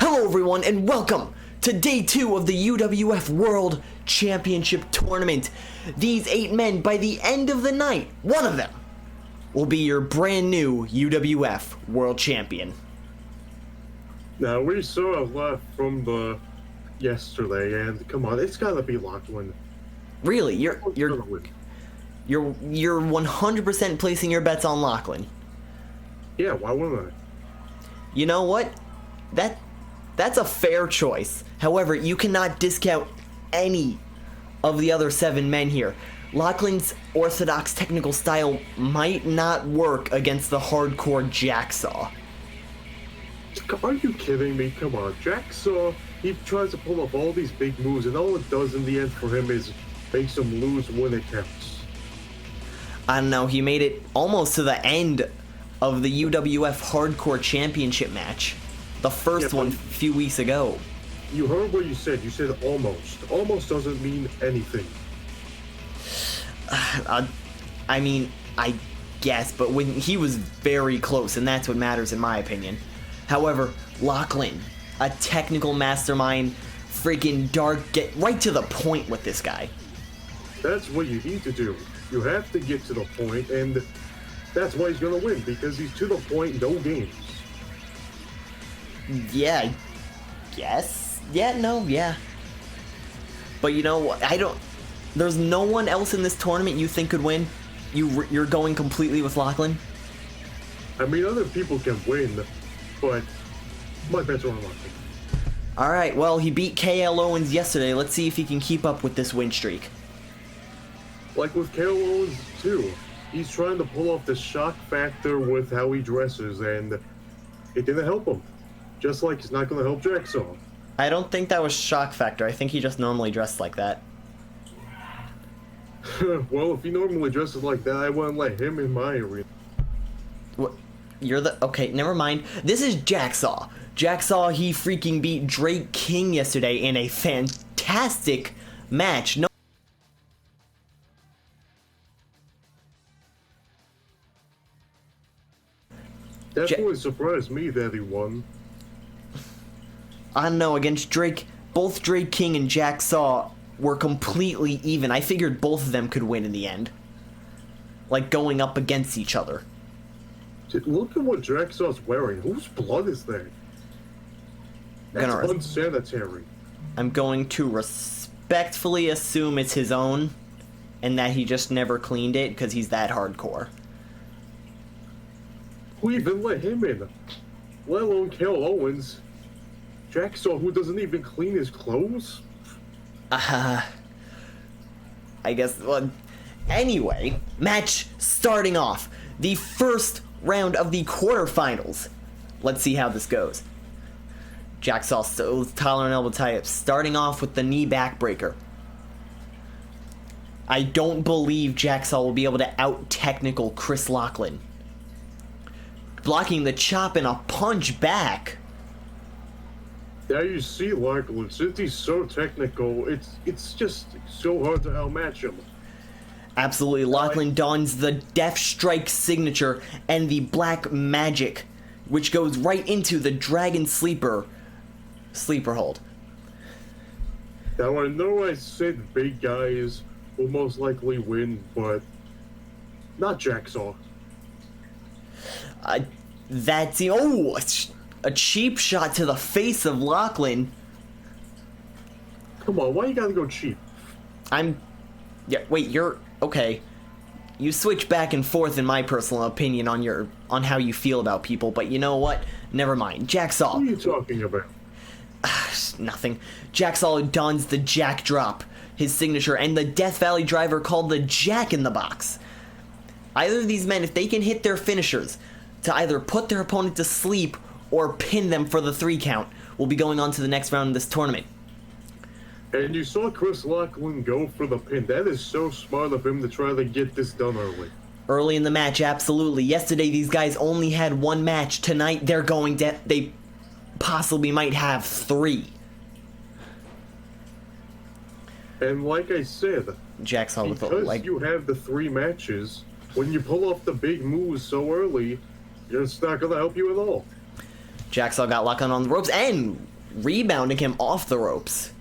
Hello everyone and welcome to day 2 of the UWF World Championship Tournament. These 8 men, by the end of the night, one of them will be your brand new UWF World Champion. Now, we saw a lot from the yesterday, and come on, it's gotta be Lachlan. Really, you're 100% placing your bets on Lachlan. Yeah, why wouldn't I? You know what? That's a fair choice. However, you cannot discount any of the other 7 men here. Lachlan's orthodox technical style might not work against the hardcore Jacksaw. Are you kidding me? Come on, Jacksaw, he tries to pull up all these big moves, and all it does in the end for him is makes him lose when it counts. I don't know, he made it almost to the end of the UWF Hardcore Championship match. The first one a few weeks ago. You heard what you said. You said almost. Almost doesn't mean anything. I mean, I guess, but when he was very close, and that's what matters in my opinion. However, Lachlan, a technical mastermind, freaking dark, get right to the point with this guy. That's what you need to do. You have to get to the point, and that's why he's gonna win, because he's to the point, no games. Yeah, yes, yeah, no, yeah. But you know what? There's no one else in this tournament you think could win. You're going completely with Lachlan. I mean, other people can win, but my bets are on Lachlan. All right, well, he beat KL Owens yesterday. Let's see if he can keep up with this win streak. Like with KL Owens too, he's trying to pull off the shock factor with how he dresses, and it didn't help him. Just like it's not going to help Jacksaw. I don't think that was shock factor. I think he just normally dressed like that. Well, if he normally dresses like that, I wouldn't let him in my arena. What? You're the... Okay, never mind. This is Jacksaw. Jacksaw, he freaking beat Drake King yesterday in a fantastic match. No. Definitely surprised me that he won. I don't know, against Drake, both Drake King and Jacksaw were completely even. I figured both of them could win in the end. Like, going up against each other. Dude, look at what Jacksaw's wearing. Whose blood is that? That's unsanitary. I'm going to respectfully assume it's his own, and that he just never cleaned it, because he's that hardcore. Who even let him in? Let alone KL Owens. Jacksaw, who doesn't even clean his clothes? I guess, well, anyway, match starting off. The first round of the quarterfinals. Let's see how this goes. Jacksaw still with collar and elbow tie-ups, starting off with the knee backbreaker. I don't believe Jacksaw will be able to out-technical Chris Lachlan. Blocking the chop and a punch back. Now you see Lachlan, since he's so technical, it's just so hard to outmatch him. Absolutely, Lachlan dons the Death Strike signature and the Black Magic, which goes right into the Dragon Sleeper hold. Now I know I said big guys will most likely win, but not Jacksaw. That's a cheap shot to the face of Lachlan. Come on, why you gotta go cheap? Yeah, wait, you're okay. You switch back and forth in my personal opinion on how you feel about people, but you know what? Never mind. Jacksaw. What are you talking about? Nothing. Jacksaw dons the Jack Drop, his signature, and the Death Valley driver called the Jack in the Box. Either of these men, if they can hit their finishers to either put their opponent to sleep or pin them for the 3 count, will be going on to the next round of this tournament. And you saw Chris Lachlan go for the pin. That is so smart of him to try to get this done early. Early in the match, absolutely. Yesterday, these guys only had 1 match. Tonight, they possibly might have 3. And like I said, Jacksaw with the because you have the 3 matches, when you pull off the big moves so early, it's not going to help you at all. Jacksaw got Lachlan on the ropes and rebounding him off the ropes.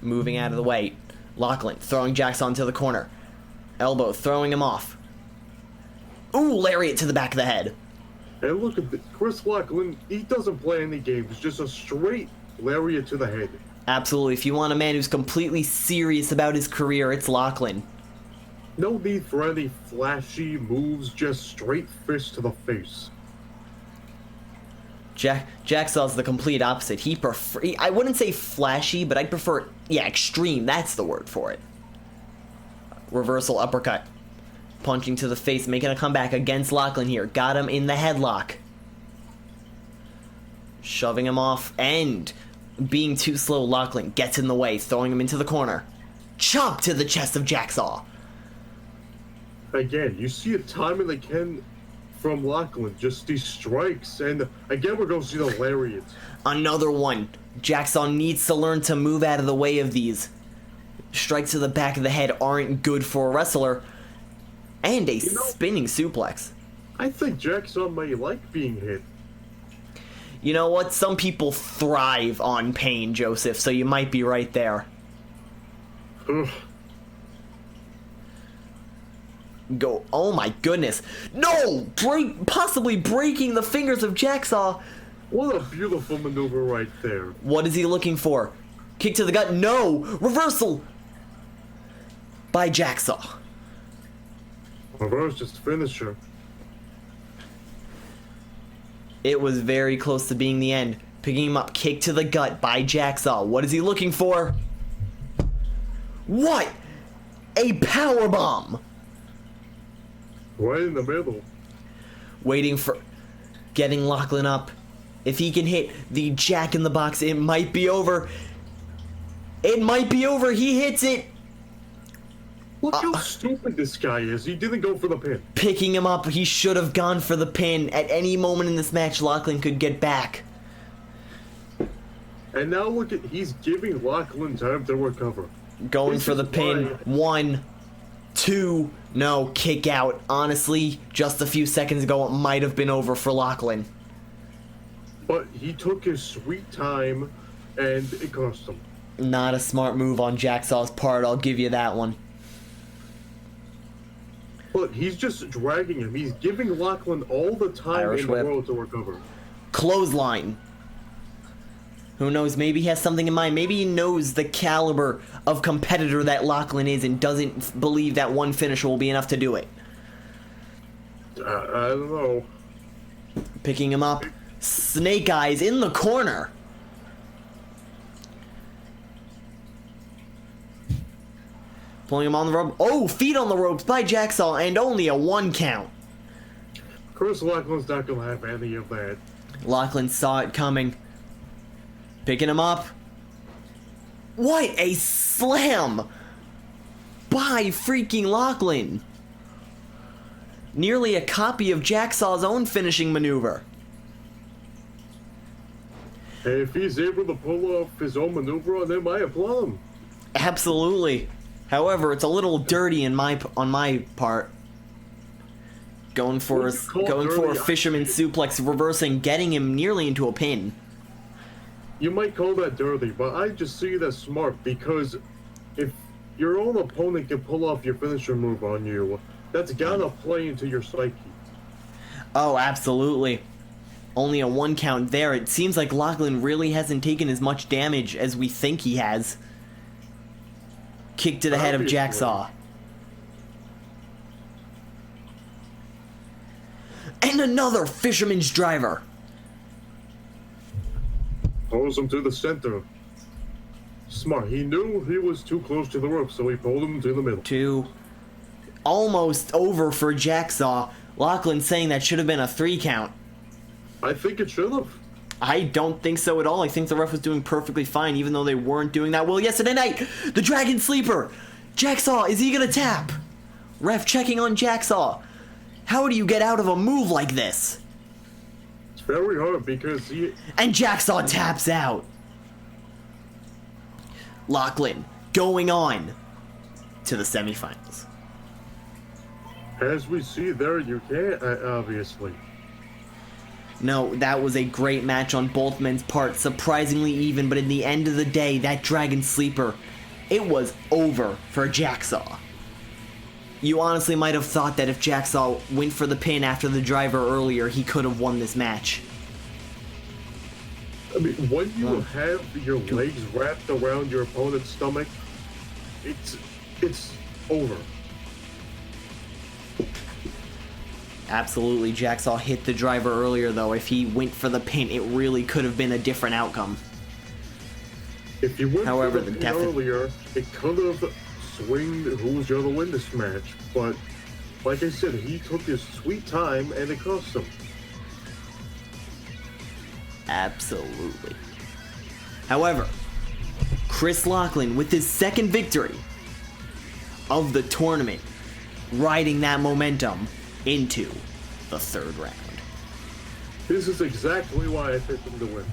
Moving out of the way. Lachlan throwing Jacksaw into the corner. Elbow throwing him off. Ooh, lariat to the back of the head. And look at Chris Lachlan, he doesn't play any games, just a straight lariat to the head. Absolutely. If you want a man who's completely serious about his career, it's Lachlan. No need for any flashy moves, just straight fist to the face. Jacksaw's the complete opposite. I wouldn't say flashy, but I'd prefer, extreme. That's the word for it. Reversal uppercut. Punching to the face, making a comeback against Lachlan here. Got him in the headlock. Shoving him off and being too slow, Lachlan gets in the way, throwing him into the corner. Chop to the chest of Jacksaw. Again, you see a timing they can from Lachlan, just these strikes, and again we're going to see the lariats. Another one. Jacksaw needs to learn to move out of the way of these. Strikes to the back of the head aren't good for a wrestler. And a spinning suplex. I think Jacksaw may like being hit. You know what? Some people thrive on pain, Joseph, so you might be right there. Ugh. Go. Oh my goodness. No! Possibly breaking the fingers of Jacksaw. What a beautiful maneuver right there. What is he looking for? Kick to the gut. No! Reversal! By Jacksaw. Reverse just finisher. It was very close to being the end. Picking him up. Kick to the gut by Jacksaw. What is he looking for? What? A powerbomb! Right in the middle. Waiting for... Getting Lachlan up. If he can hit the Jack in the Box, it might be over. It might be over. He hits it. Look how stupid this guy is. He didn't go for the pin. Picking him up. He should have gone for the pin. At any moment in this match, Lachlan could get back. And now look at... He's giving Lachlan time to recover. Going for the pin. 1, 2... No, kick out. Honestly, just a few seconds ago, it might have been over for Lachlan. But he took his sweet time, and it cost him. Not a smart move on Jacksaw's part, I'll give you that one. Look, he's just dragging him. He's giving Lachlan all the time Irish in the whip. world to recover. Clothesline. Who knows, maybe he has something in mind. Maybe he knows the caliber of competitor that Lachlan is and doesn't believe that one finisher will be enough to do it. I don't know. Picking him up. Snake Eyes in the corner. Pulling him on the rope. Oh, feet on the ropes by Jacksaw and only a 1 count. Chris Lachlan's not going to have any of that. Lachlan saw it coming. Picking him up. What a slam by freaking Lachlan. Nearly a copy of Jacksaw's own finishing maneuver. And if he's able to pull off his own maneuver on him, I applaud him. Absolutely. However, it's a little dirty on my part. Going for a fisherman suplex, reversing, getting him nearly into a pin. You might call that dirty, but I just see it as smart, because if your own opponent can pull off your finisher move on you, that's gotta play into your psyche. Oh, absolutely. Only a 1 count there. It seems like Lachlan really hasn't taken as much damage as we think he has. Kick to the head of Jacksaw. And another fisherman's driver. Pulls him to the center. Smart. He knew he was too close to the rope, so he pulled him to the middle. 2. Almost over for Jacksaw. Lachlan saying that should have been a 3 count. I think it should have. I don't think so at all. I think the ref was doing perfectly fine, even though they weren't doing that well yesterday night. The Dragon Sleeper. Jacksaw, is he going to tap? Ref checking on Jacksaw. How do you get out of a move like this? It's very hard because he... And Jacksaw taps out. Lachlan going on to the semifinals. As we see there, you can't, obviously. No, that was a great match on both men's parts, surprisingly even, but in the end of the day, that Dragon Sleeper, it was over for Jacksaw. You honestly might have thought that if Jacksaw went for the pin after the driver earlier, he could have won this match. I mean, when you have your legs wrapped around your opponent's stomach, it's over. Absolutely, Jacksaw hit the driver earlier, though. If he went for the pin, it really could have been a different outcome. If you went However, for the pin earlier, it could have swung who was going to win this match. But, like I said, he took his sweet time, and it cost him. Absolutely. However, Chris Lachlan with his second victory of the tournament, riding that momentum into the third round. This is exactly why I picked him to win.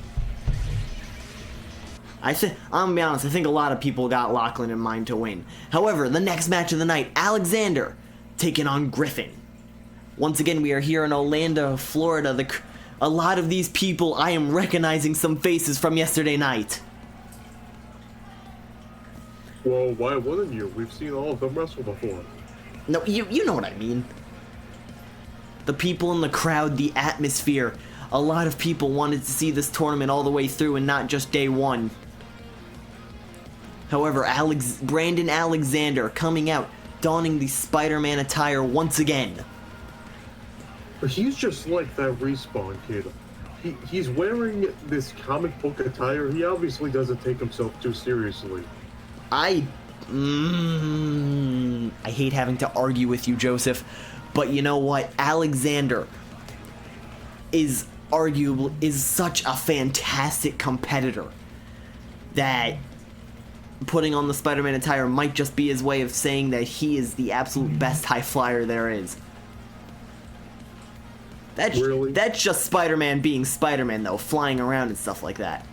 I'm gonna be honest, I think a lot of people got Lachlan in mind to win. However, the next match of the night, Alexander taking on Griffin. Once again, we are here in Orlando, Florida. A lot of these people, I am recognizing some faces from yesterday night. Well, why wouldn't you? We've seen all of them wrestle before. No, you know what I mean. The people in the crowd, the atmosphere. A lot of people wanted to see this tournament all the way through and not just day one. However, Brandon Alexander coming out, donning the Spider-Man attire once again. He's just like that Respawn kid. He's wearing this comic book attire. He obviously doesn't take himself too seriously. I hate having to argue with you, Joseph, but you know what? Alexander is such a fantastic competitor that putting on the Spider-Man attire might just be his way of saying that he is the absolute best high flyer there is. That's just Spider-Man being Spider-Man, though, flying around and stuff like that.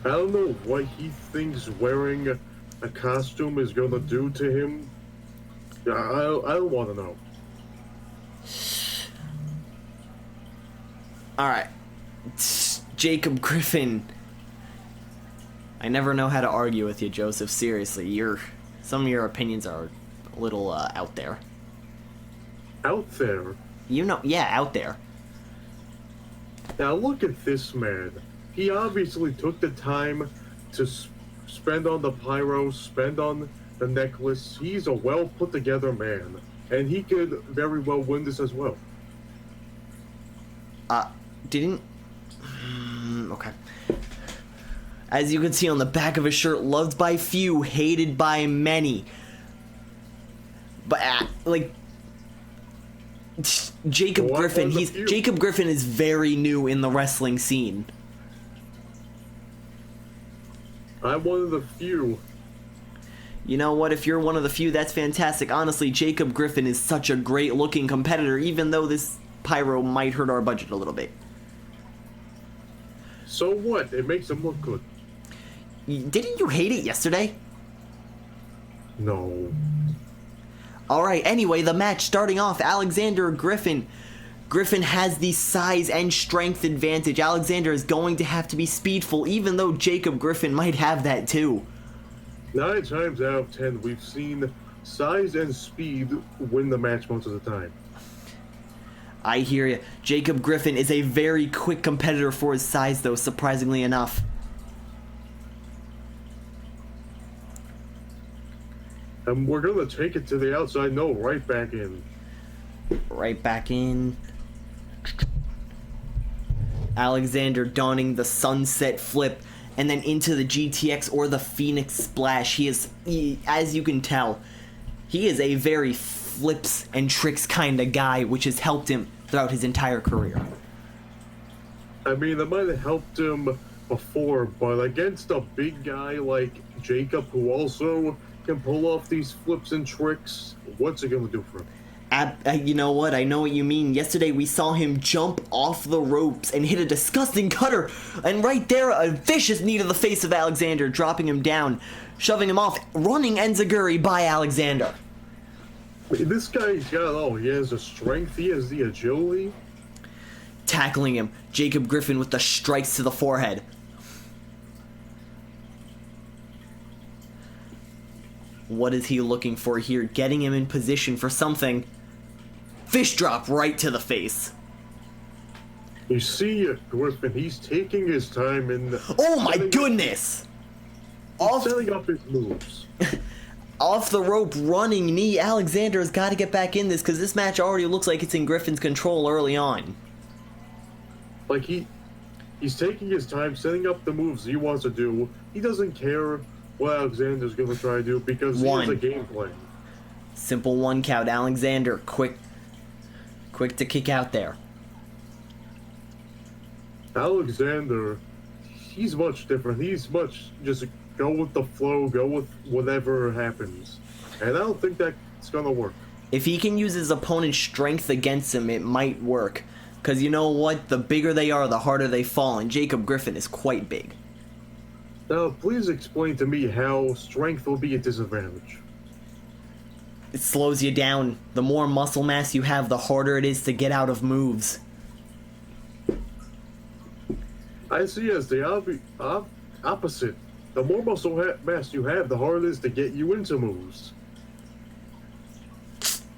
I don't know what he thinks wearing a costume is gonna do to him. I don't want to know. Alright. Jacob Griffin. I never know how to argue with you, Joseph. Seriously, some of your opinions are a little out there. Out there? You know, yeah, out there. Now look at this man. He obviously took the time to spend on the pyro, spend on the necklace. He's a well put together man, and he could very well win this as well. Okay. As you can see on the back of his shirt, loved by few, hated by many. But, Jacob Griffin, Jacob Griffin is very new in the wrestling scene. I'm one of the few. You know what, if you're one of the few, that's fantastic. Honestly, Jacob Griffin is such a great looking competitor, even though this pyro might hurt our budget a little bit. So what? It makes him look good. Didn't you hate it yesterday? No. Alright, anyway, the match starting off, Alexander Griffin. Griffin has the size and strength advantage. Alexander is going to have to be speedful, even though Jacob Griffin might have that too. 9 times out of 10, we've seen size and speed win the match most of the time. I hear you. Jacob Griffin is a very quick competitor for his size, though, surprisingly enough. And we're going to take it to the outside. No, right back in. Right back in. Alexander donning the sunset flip and then into the GTX or the Phoenix Splash. He, as you can tell, he is a very flips and tricks kind of guy, which has helped him throughout his entire career. I mean, it might have helped him before, but against a big guy like Jacob, who also can pull off these flips and tricks, what's it going to do for him? You know what? I know what you mean. Yesterday we saw him jump off the ropes and hit a disgusting cutter. And right there, a vicious knee to the face of Alexander, dropping him down, shoving him off, running enziguri by Alexander. This guy's got it all. He has the strength, he has the agility. tackling him. Jacob Griffin with the strikes to the forehead. What is he looking for here? Getting him in position for something. Fish drop right to the face. You see, Griffin, he's taking his time in... Oh my goodness! Setting up his moves. Off the rope, running knee. Alexander has got to get back in this because this match already looks like it's in Griffin's control early on. Like, he's taking his time setting up the moves he wants to do. He doesn't care what Alexander's going to try to do because he has a game plan. Simple one count. Alexander, quick to kick out there. Alexander, he's much different. He's much just go with the flow, go with whatever happens. And I don't think that's going to work. If he can use his opponent's strength against him, it might work. Because you know what? The bigger they are, the harder they fall. And Jacob Griffin is quite big. Now, please explain to me how strength will be a disadvantage. It slows you down. The more muscle mass you have, the harder it is to get out of moves. I see as the opposite. The more muscle mass you have, the harder it is to get you into moves.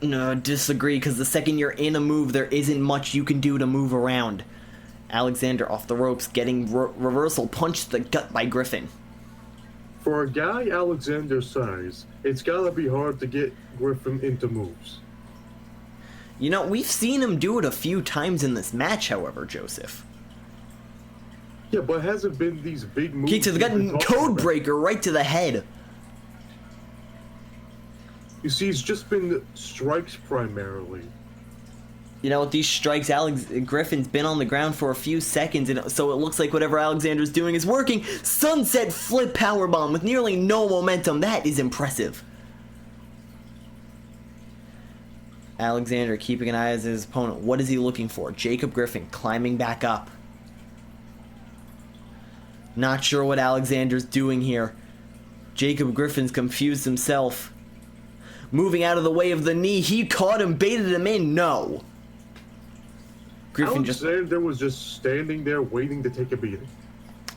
No, disagree, because the second you're in a move, there isn't much you can do to move around. Alexander off the ropes, getting reversal punched to the gut by Griffin. For a guy Alexander's size, it's gotta be hard to get Griffin into moves. You know, we've seen him do it a few times in this match, however, Joseph. Yeah, but it hasn't been these big moves. Kick to the gut and code breaker right to the head. You see, it's just been strikes primarily. You know, with these strikes, Griffin's been on the ground for a few seconds, and so it looks like whatever Alexander's doing is working. Sunset flip powerbomb with nearly no momentum. That is impressive. Alexander keeping an eye on his opponent. What is he looking for? Jacob Griffin climbing back up. Not sure what Alexander's doing here. Jacob Griffin's confused himself. Moving out of the way of the knee. He caught him, baited him in. No. Griffin Alexander was just standing there waiting to take a beating.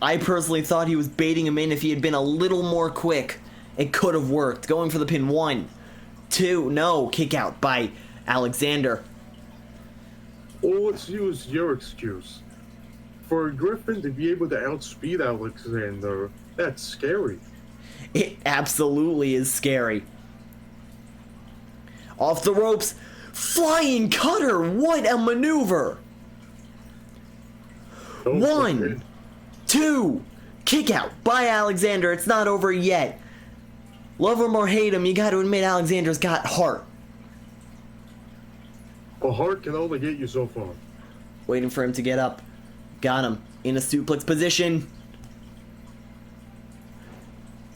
I personally thought he was baiting him in. If he had been a little more quick, it could have worked. Going for the pin. 1, 2, no. Kick out by Alexander. Well, let's use your excuse. For Griffin to be able to outspeed Alexander, that's scary. It absolutely is scary. Off the ropes. Flying cutter. What a maneuver. 1, 2. Kick out by Alexander. It's not over yet. Love him or hate him, you got to admit Alexander's got heart. A heart can only get you so far. Waiting for him to get up. Got him in a suplex position.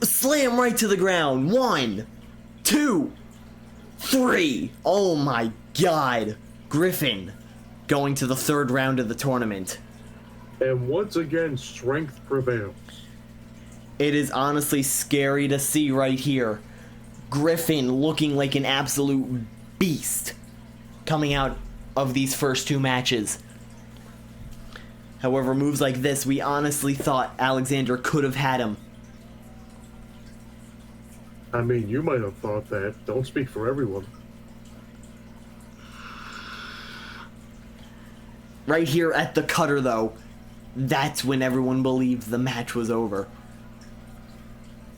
Slam right to the ground. 1, 2, 3. Oh my god. Griffin going to the third round of the tournament. And once again, strength prevails. It is honestly scary to see right here. Griffin looking like an absolute beast coming out of these first 2 matches. However, moves like this, we honestly thought Alexander could have had him. I mean, you might have thought that. Don't speak for everyone. Right here at the cutter, though, that's when everyone believed the match was over.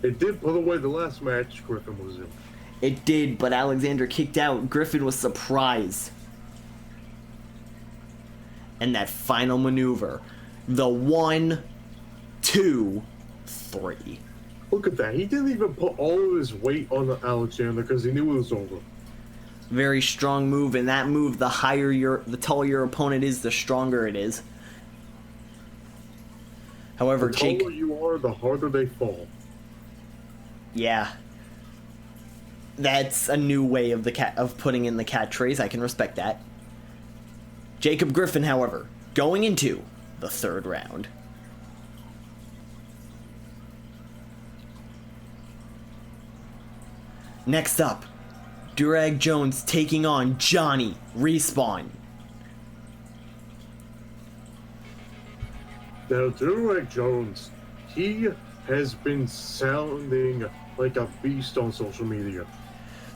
It did put away the last match Griffin was in. It did, but Alexander kicked out. Griffin was surprised. And that final maneuver. The 1, 2, 3. Look at that. He didn't even put all of his weight on Alexander because he knew it was over. Very strong move, and that move, the taller your opponent is, the stronger it is. However, The taller you are, the harder they fall. Yeah. That's a new way of putting in the catchphrase. I can respect that. Jacob Griffin, however, going into the third round. Next up, Durag Jones taking on Johnny Respawn. Now, Durag Jones, he has been sounding like a beast on social media.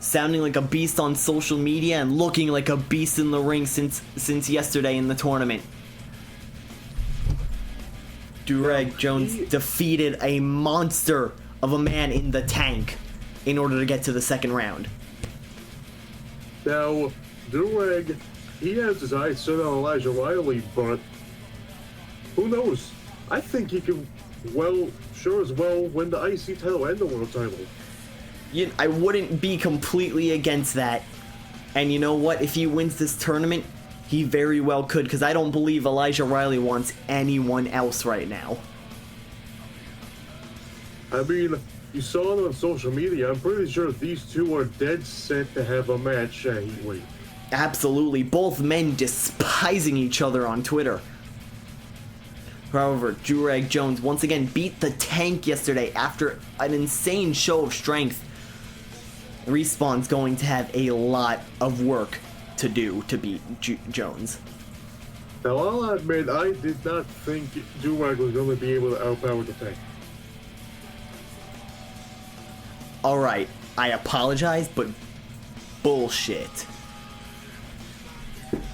Sounding like a beast on social media and looking like a beast in the ring since yesterday in the tournament. Durag Jones defeated a monster of a man in the tank in order to get to the second round. Now, Durag, he has his eyes set on Elijah Riley, but who knows? I think he can, sure as well, win the IC title and the world title. I wouldn't be completely against that. And you know what? If he wins this tournament, he very well could, because I don't believe Elijah Riley wants anyone else right now. I mean, you saw it on social media. I'm pretty sure these two are dead set to have a match at heavyweight. Absolutely. Both men despising each other on Twitter. However, Durag Jones once again beat the tank yesterday after an insane show of strength. Respawn's going to have a lot of work to do to beat Jones. Now, I'll admit, I did not think Durag was going to be able to outpower the tank. Alright, I apologize, but bullshit.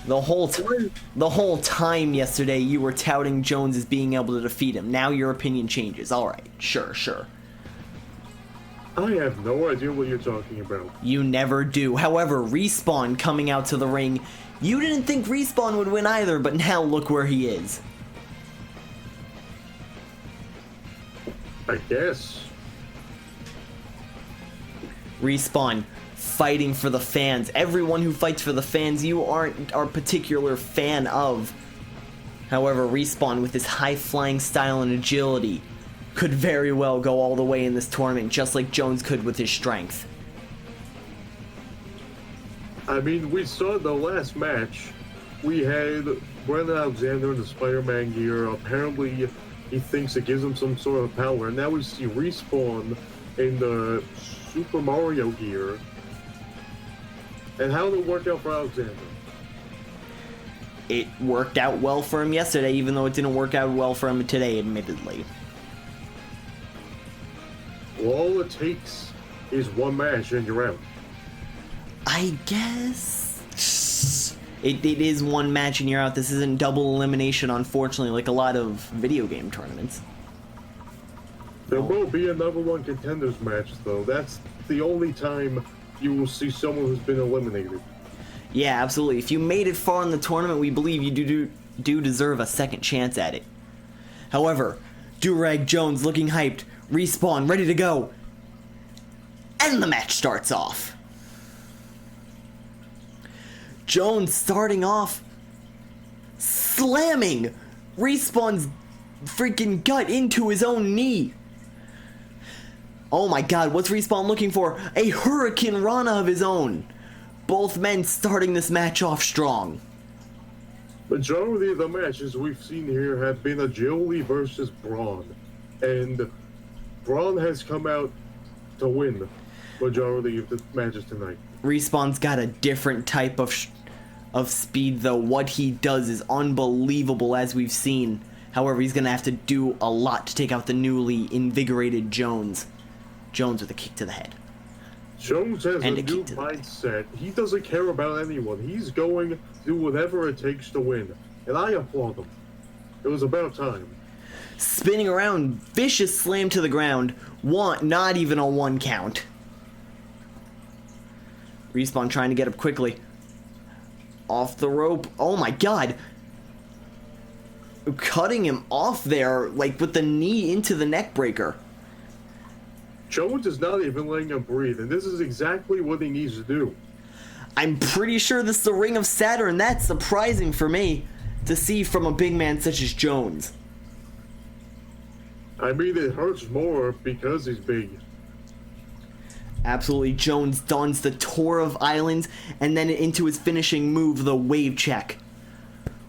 The whole time yesterday you were touting Jones as being able to defeat him. Now your opinion changes. Alright, sure. I have no idea what you're talking about. You never do. However, Respawn coming out to the ring, you didn't think Respawn would win either, but now look where he is. I guess. Respawn fighting for the fans. Everyone who fights for the fans, you aren't a particular fan of. However, Respawn with his high-flying style and agility could very well go all the way in this tournament, just like Jones could with his strength. I mean, we saw the last match. We had Brandon Alexander in the Spider-Man gear. Apparently, he thinks it gives him some sort of power. And now we see Respawn in the Super Mario gear. And how did it work out for Alexander? It worked out well for him yesterday, even though it didn't work out well for him today, admittedly. Well, all it takes is one match and you're out. I guess it is one match and you're out. This isn't double elimination, unfortunately, like a lot of video game tournaments. There will be a number one contenders match, though. That's the only time you will see someone who's been eliminated. Yeah, absolutely. If you made it far in the tournament, we believe you do deserve a second chance at it. However, Durag Jones looking hyped. Respawn ready to go. And the match starts off. Jones starting off slamming Respawn's freaking gut into his own knee. Oh my god, what's Respawn looking for? A Hurricane Rana of his own. Both men starting this match off strong. Majority of the matches we've seen here have been agility versus brawn. And Braun has come out to win majority of the matches tonight. Respawn's got a different type of speed, though. What he does is unbelievable, as we've seen. However, he's going to have to do a lot to take out the newly invigorated Jones. Jones with a kick to the head. Jones has a new mindset. He doesn't care about anyone. He's going to do whatever it takes to win. And I applaud him. It was about time. Spinning around, vicious slam to the ground. Not even a 1 count. Respawn trying to get up quickly. Off the rope. Oh my god. Cutting him off there, like with the knee into the neck breaker. Jones is not even letting him breathe, and this is exactly what he needs to do. I'm pretty sure this is the Ring of Saturn. That's surprising for me to see from a big man such as Jones. I mean, it hurts more because he's big. Absolutely, Jones dons the Tour of Islands and then into his finishing move, the wave check.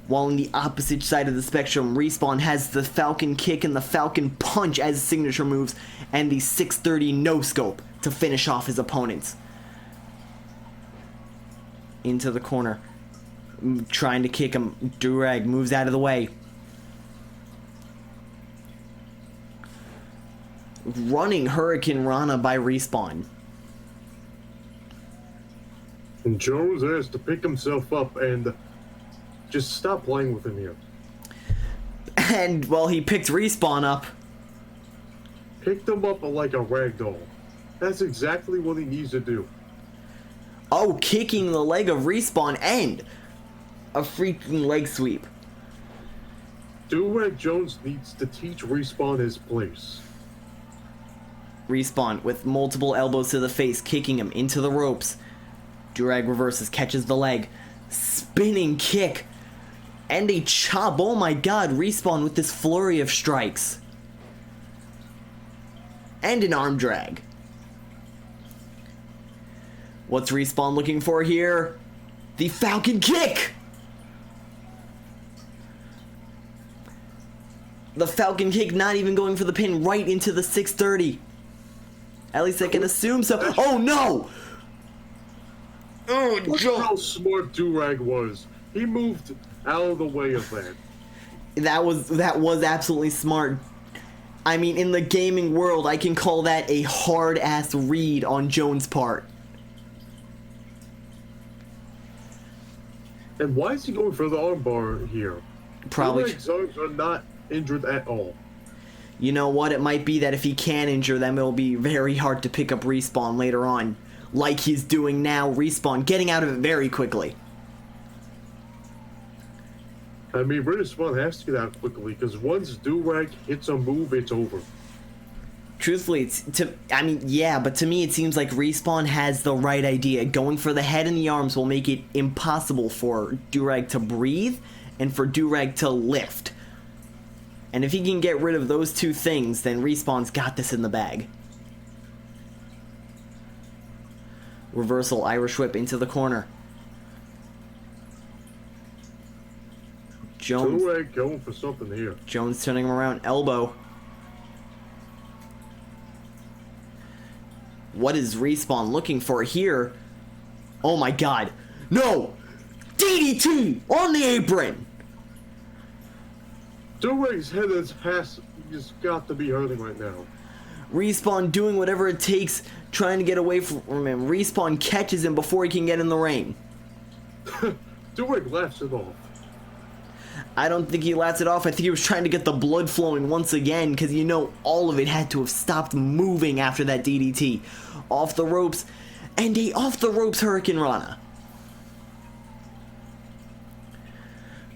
While on the opposite side of the spectrum, Respawn has the Falcon kick and the Falcon punch as signature moves, and the 630 no-scope to finish off his opponents. Into the corner, trying to kick him. Durag moves out of the way. running Hurricane Rana by Respawn. And Jones has to pick himself up and just stop playing with him here. And, well, he picked Respawn up. Picked him up like a rag doll. That's exactly what he needs to do. Oh, kicking the leg of Respawn and a freaking leg sweep. Durag Jones needs to teach Respawn his place. Respawn with multiple elbows to the face, kicking him into the ropes. Durag reverses, catches the leg. Spinning kick. And a chop. Oh my god, Respawn with this flurry of strikes. And an arm drag. What's Respawn looking for here? The Falcon Kick! The Falcon Kick not even going for the pin, right into the 630. At least I can assume so. Oh no! Oh, Look how smart Durag was. He moved out of the way of that. That was absolutely smart. I mean, in the gaming world, I can call that a hard-ass read on Jones' part. And why is he going for the armbar here? Probably. Durag's arms are not injured at all. You know what? It might be that if he can injure them, it'll be very hard to pick up Respawn later on. Like he's doing now, Respawn getting out of it very quickly. I mean, Respawn has to get out quickly, because once Durag hits a move, it's over. Truthfully, but to me it seems like Respawn has the right idea. Going for the head and the arms will make it impossible for Durag to breathe and for Durag to lift. And if he can get rid of those two things, then Respawn's got this in the bag. Reversal, Irish whip into the corner. Jones. Durag going for something here. Jones turning him around. Elbow. What is Respawn looking for here? Oh my god. No! DDT on the apron! Durag's head has just got to be hurting right now. Respawn doing whatever it takes, trying to get away from him. Respawn catches him before he can get in the ring. Durag laughs it off. I don't think he lets it off. I think he was trying to get the blood flowing once again, because you know all of it had to have stopped moving after that DDT. Off the ropes, and a off the ropes Hurricane Rana.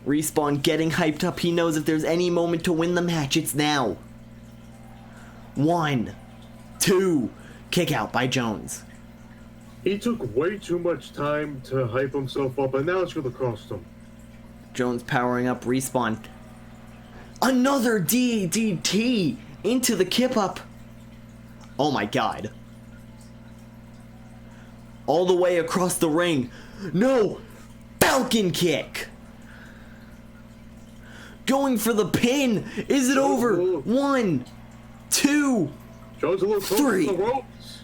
Respawn getting hyped up. He knows if there's any moment to win the match, it's now. 1, 2, kick out by Jones. He took way too much time to hype himself up, and now it's going to cost him. Jones powering up. Respawn. Another DDT into the kip up. Oh my god. All the way across the ring. No! Falcon kick! Going for the pin. Is it over? 1, 2, Jones a little close to 3. the ropes.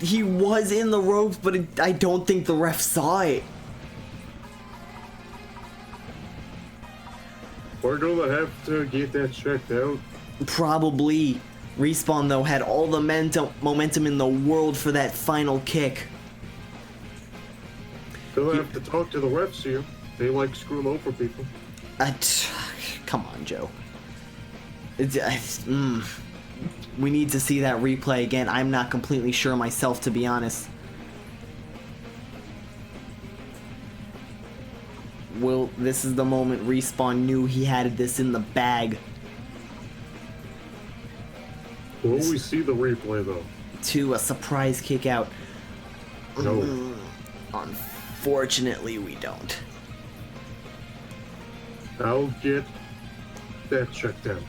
He was in the ropes, but I don't think the ref saw it. We're gonna have to get that checked out. Probably. Respawn, though, had all the momentum in the world for that final kick. Gonna have to talk to the refs here. They like screwing over people. Come on, Joe. We need to see that replay again. I'm not completely sure myself, to be honest. This is the moment Respawn knew he had this in the bag. Will we see the replay, though? To a surprise kick out. No. Unfortunately, we don't. I'll get that checked out.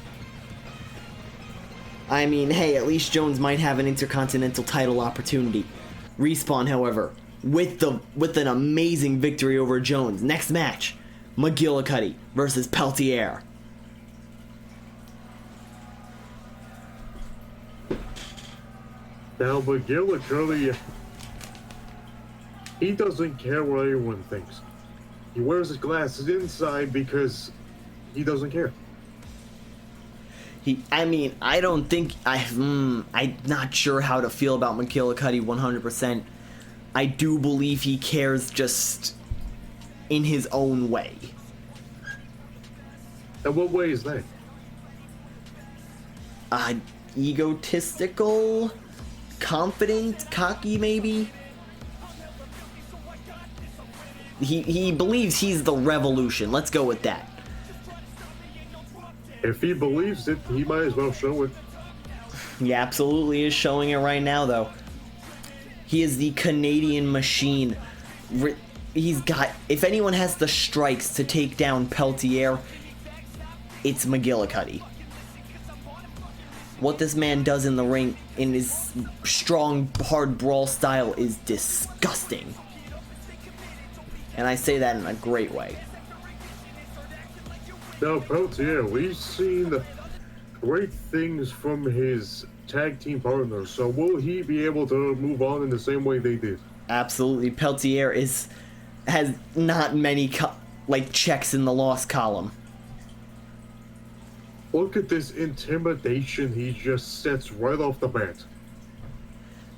I mean, hey, at least Jones might have an Intercontinental title opportunity. Respawn, however, with an amazing victory over Jones. Next match, McGillicuddy versus Peltier. Now, McGillicuddy, he doesn't care what anyone thinks. He wears his glasses inside because he doesn't care. I mean, I don't think I'm not sure how to feel about McGillicuddy 100%. I do believe he cares just in his own way. And what way is that? Egotistical, confident, cocky, maybe. He believes he's the revolution. Let's go with that. If he believes it, he might as well show it. He absolutely is showing it right now, though. He is the Canadian machine. He's got... If anyone has the strikes to take down Peltier, it's McGillicuddy. What this man does in the ring in his strong, hard brawl style is disgusting. And I say that in a great way. Now, Peltier, we've seen great things from his tag team partners, so will he be able to move on in the same way they did? Absolutely. Peltier has not many checks in the loss column. Look at this intimidation he just sets right off the bat.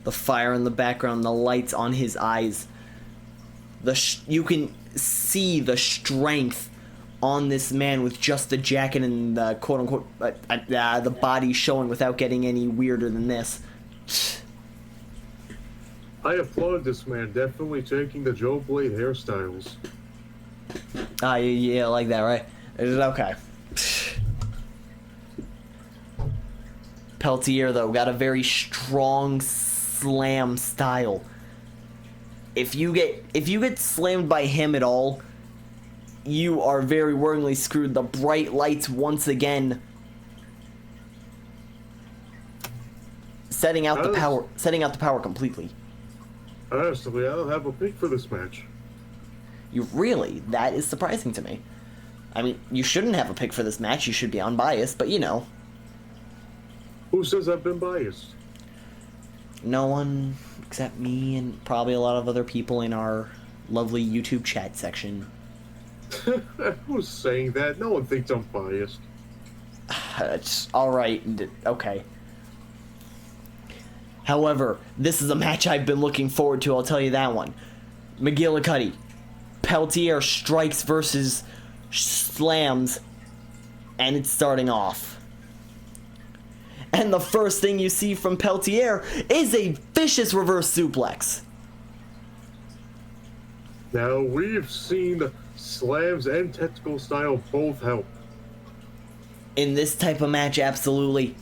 The fire in the background, the lights on his eyes. You can see the strength on this man with just the jacket and the quote-unquote the body showing without getting any weirder than this. I applaud this man, definitely taking the Joe Blade hairstyles. Yeah, like that, right? Okay. Peltier, though, got a very strong slam style. If you get slammed by him at all, you are very worryingly screwed. The bright lights once again setting out the power completely. Honestly, I don't have a pick for this match. You really? That is surprising to me. I mean, you shouldn't have a pick for this match. You should be unbiased, but you know. Who says I've been biased? No one except me and probably a lot of other people in our lovely YouTube chat section. Who's saying that? No one thinks I'm biased. It's alright. Okay. However, this is a match I've been looking forward to, I'll tell you that one. McGillicuddy. Peltier strikes versus slams. And it's starting off. And the first thing you see from Peltier is a vicious reverse suplex. Now, we've seen slams and technical style both help. In this type of match, absolutely.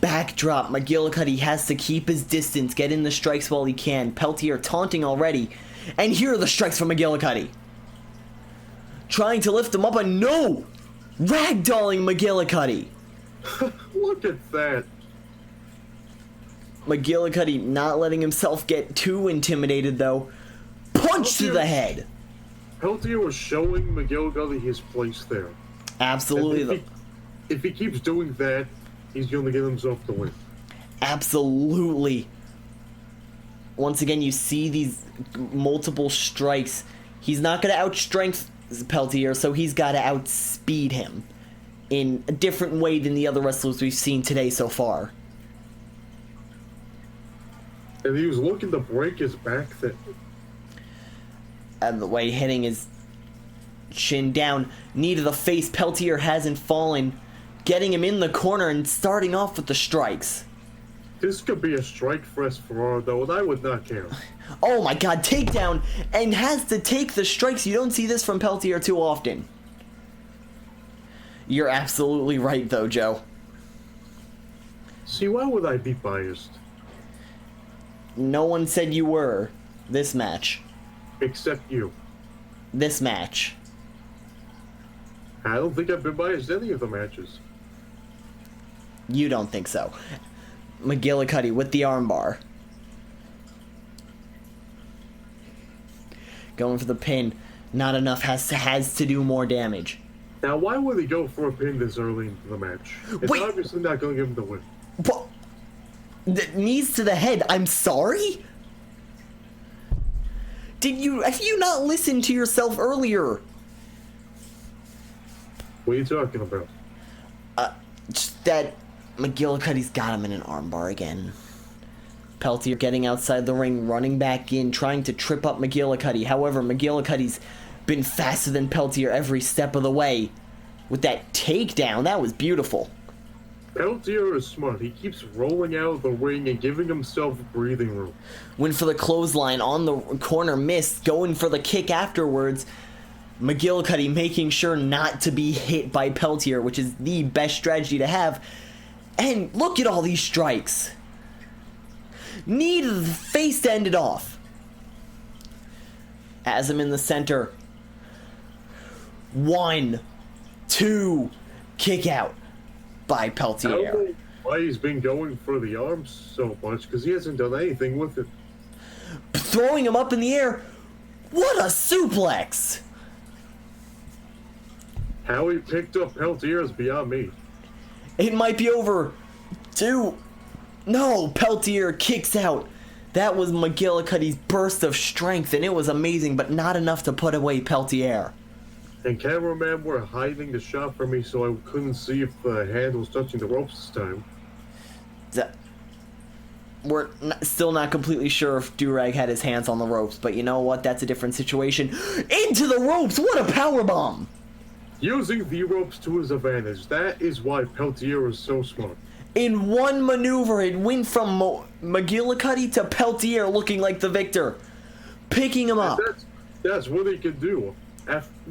Backdrop, McGillicuddy has to keep his distance, get in the strikes while he can. Peltier taunting already. And here are the strikes from McGillicuddy. Trying to lift him up, and no! Ragdolling McGillicuddy. Look at that. McGillicuddy not letting himself get too intimidated, though. Punch to the head. Peltier was showing McGillicuddy his place there. Absolutely. If he keeps doing that, he's going to get himself the win. Absolutely. Once again, you see these multiple strikes. He's not going to outstrength Peltier, so he's got to outspeed him in a different way than the other wrestlers we've seen today so far. And he was looking to break his back then. And the way hitting his chin down, knee to the face, Peltier hasn't fallen, getting him in the corner and starting off with the strikes. This could be a strike fest for though, and I would not care. Oh my god, takedown, and has to take the strikes. You don't see this from Peltier too often. You're absolutely right, though, Joe. See, why would I be biased? No one said you were. This match. Except you. This match. I don't think I've been biased in any of the matches. You don't think so. McGillicuddy with the armbar. Going for the pin. Not enough. Has to do more damage. Now, why would he go for a pin this early into the match? It's Wait. obviously not going to give him the win. What? Knees to the head. I'm sorry? Have you not listened to yourself earlier? What are you talking about? Just that McGillicuddy's got him in an armbar again. Peltier getting outside the ring, running back in, trying to trip up McGillicuddy. However, McGillicuddy's been faster than Peltier every step of the way. With that takedown, that was beautiful. Peltier is smart. He keeps rolling out of the ring and giving himself breathing room. Went for the clothesline on the corner, missed. Going for the kick afterwards. McGillicuddy making sure not to be hit by Peltier, which is the best strategy to have. And look at all these strikes. Knee to the face to end it off. Has him in the center. 1, 2, kick out by Peltier. I don't know why he's been going for the arms so much, because he hasn't done anything with it. Throwing him up in the air. What a suplex! How he picked up Peltier is beyond me. It might be over. 2. No, Peltier kicks out. That was McGillicuddy's burst of strength, and it was amazing, but not enough to put away Peltier. And cameraman were hiding the shot from me, so I couldn't see if the hand was touching the ropes this time. We're still not completely sure if Durag had his hands on the ropes, but you know what? That's a different situation. Into the ropes! What a powerbomb! Using the ropes to his advantage. That is why Peltier is so smart. In one maneuver, it went from McGillicuddy to Peltier looking like the victor. Picking him up. That's what he can do.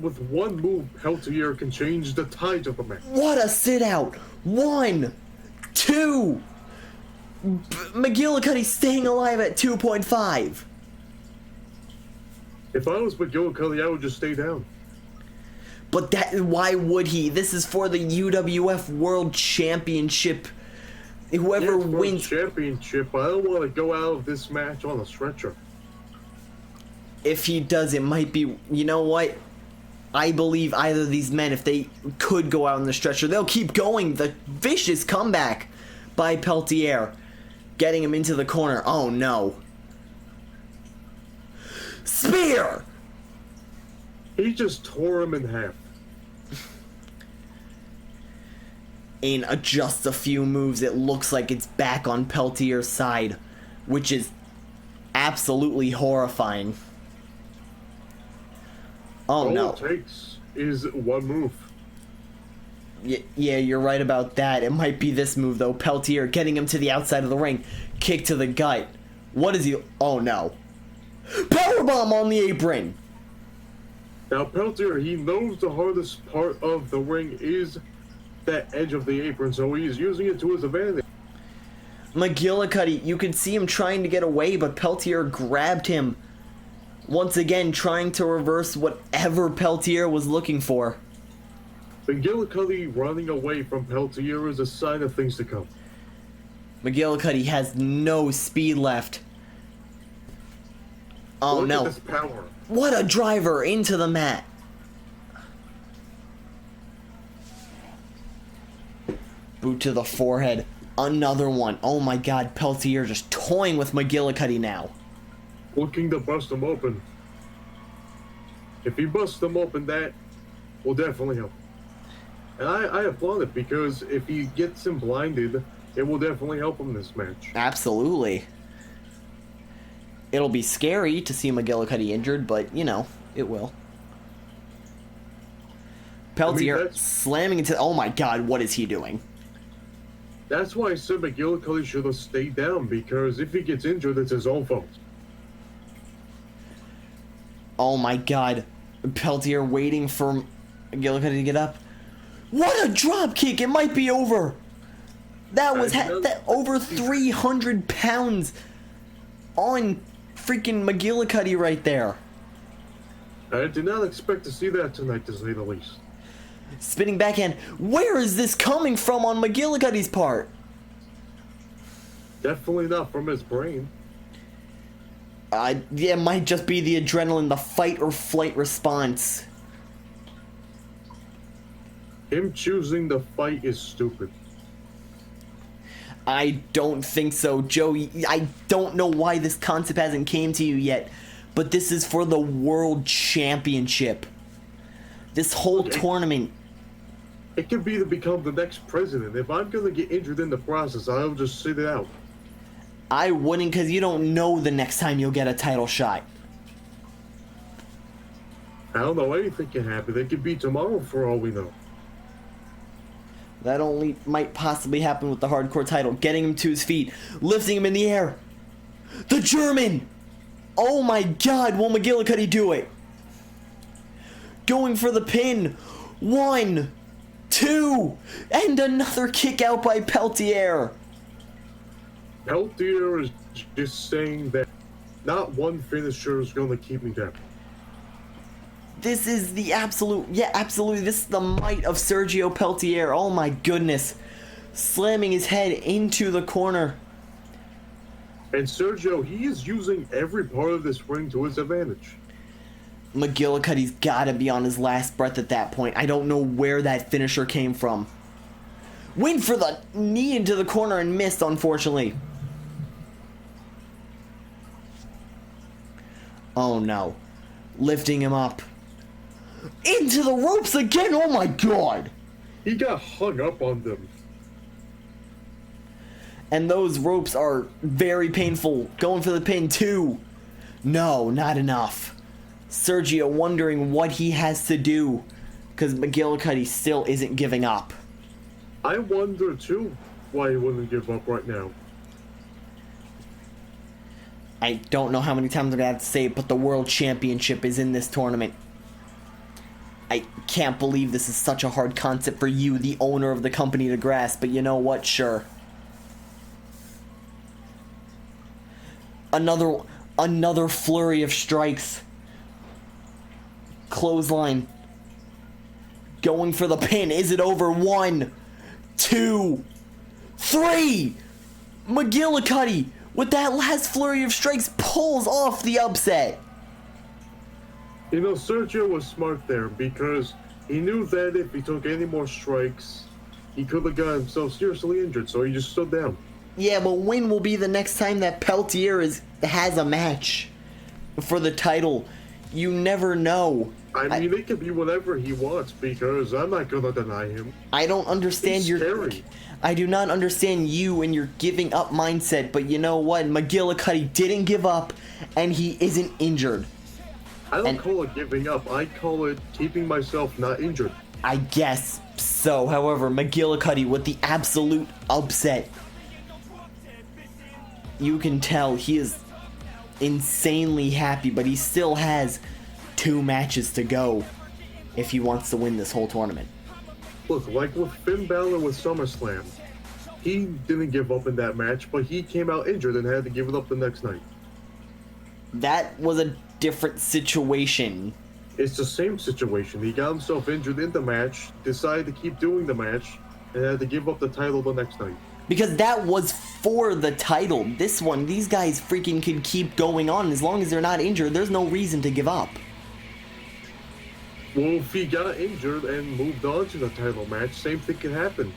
With one move, Peltier can change the tide of a match. What a sit out. 1, 2. McGillicuddy staying alive at 2.5. If I was McGillicuddy, I would just stay down. But why would he? This is for the UWF World Championship. Whoever wins championship, I don't want to go out of this match on a stretcher. If he does, it might be, you know what? I believe either of these men, if they could go out on the stretcher, they'll keep going. The vicious comeback by Peltier, getting him into the corner. Oh no. Spear! He just tore him in half. In just a few moves, it looks like it's back on Peltier's side, which is absolutely horrifying. Oh no. All it takes is one move. Yeah, you're right about that. It might be this move, though. Peltier getting him to the outside of the ring. Kick to the gut. What is he? Oh no. Powerbomb on the apron! Now, Peltier, he knows the hardest part of the ring is that edge of the apron, so he's using it to his advantage. McGillicuddy, you can see him trying to get away, but Peltier grabbed him. Once again, trying to reverse whatever Peltier was looking for. McGillicuddy running away from Peltier is a sign of things to come. McGillicuddy has no speed left. Oh Look no. at this power. What a driver into the mat. Boot to the forehead. Another one. Oh my god, Peltier just toying with McGillicuddy now. Looking to bust him open. If he busts him open, that will definitely help. And I applaud it, because if he gets him blinded, it will definitely help him this match. Absolutely. It'll be scary to see McGillicuddy injured, but, you know, it will. Peltier slamming into... Oh my god, what is he doing? That's why I said McGillicuddy should have stayed down, because if he gets injured, it's his own fault. Oh my god. Peltier waiting for McGillicuddy to get up. What a drop kick! It might be over. That was that over 300 pounds on freaking McGillicuddy right there. I did not expect to see that tonight, to say the least. Spinning backhand. Where is this coming from on McGillicuddy's part? Definitely not from his brain. Yeah, it might just be the adrenaline, the fight or flight response. Him choosing the fight is stupid. I don't think so, Joey. I don't know why this concept hasn't came to you yet, but this is for the World Championship. This whole tournament. It could be to become the next president. If I'm gonna get injured in the process, I'll just sit it out. I wouldn't, because you don't know the next time you'll get a title shot. I don't know, anything can happen. It could be tomorrow for all we know. That only might possibly happen with the hardcore title. Getting him to his feet, lifting him in the air. The German! Oh my god, will McGillicuddy do it? Going for the pin. 1, 2, and another kick out by Peltier. Peltier is just saying that not one finisher is gonna keep me down. This is the absolute, yeah, absolutely, this is the might of Sergio Peltier. Oh my goodness. Slamming his head into the corner. And Sergio, he is using every part of this ring to his advantage. McGillicuddy's gotta be on his last breath at that point. I don't know where that finisher came from. Went for the knee into the corner and missed, unfortunately. Oh no. Lifting him up. Into the ropes again, oh my god! He got hung up on them. And those ropes are very painful. Going for the pin, 2. No, not enough. Sergio wondering what he has to do, because McGillicuddy still isn't giving up. I wonder too why he wouldn't give up right now. I don't know how many times I'm going to have to say it, but the World Championship is in this tournament. I can't believe this is such a hard concept for you, the owner of the company, to grasp, but you know what? Sure. Another flurry of strikes. Clothesline. Going for the pin. Is it over? 1, 2, 3. McGillicuddy, with that last flurry of strikes, pulls off the upset. You know, Sergio was smart there because he knew that if he took any more strikes, he could have got himself seriously injured, so he just stood down. Yeah, but when will be the next time that Peltier has a match for the title? You never know. I mean, it could be whatever he wants because I'm not gonna deny him. I don't understand He's scary. I do not understand you and your giving up mindset, but you know what? McGillicuddy didn't give up, and he isn't injured. I don't call it giving up. I call it keeping myself not injured. I guess so. However, McGillicuddy with the absolute upset. You can tell he is insanely happy, but he still has 2 matches to go if he wants to win this whole tournament. Look, like with Finn Balor with SummerSlam, he didn't give up in that match, but he came out injured and had to give it up the next night. That was a different situation. It's the same situation. He got himself injured in the match, decided to keep doing the match, and had to give up the title the next night. Because that was for the title. This one, these guys freaking could keep going on. As long as they're not injured, there's no reason to give up. Well, if he got injured and moved on to the title match, same thing can happen.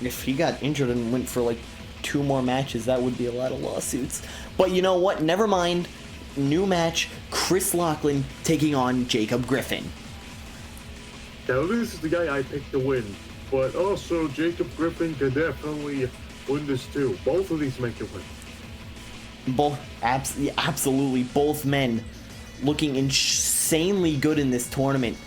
If he got injured and went for like 2 more matches, that would be a lot of lawsuits. But you know what? Never mind. New match, Chris Laughlin taking on Jacob Griffin. Now, this is the guy I picked to win, but also Jacob Griffin could definitely win this too. Both of these men can win. Absolutely, both men looking insanely good in this tournament.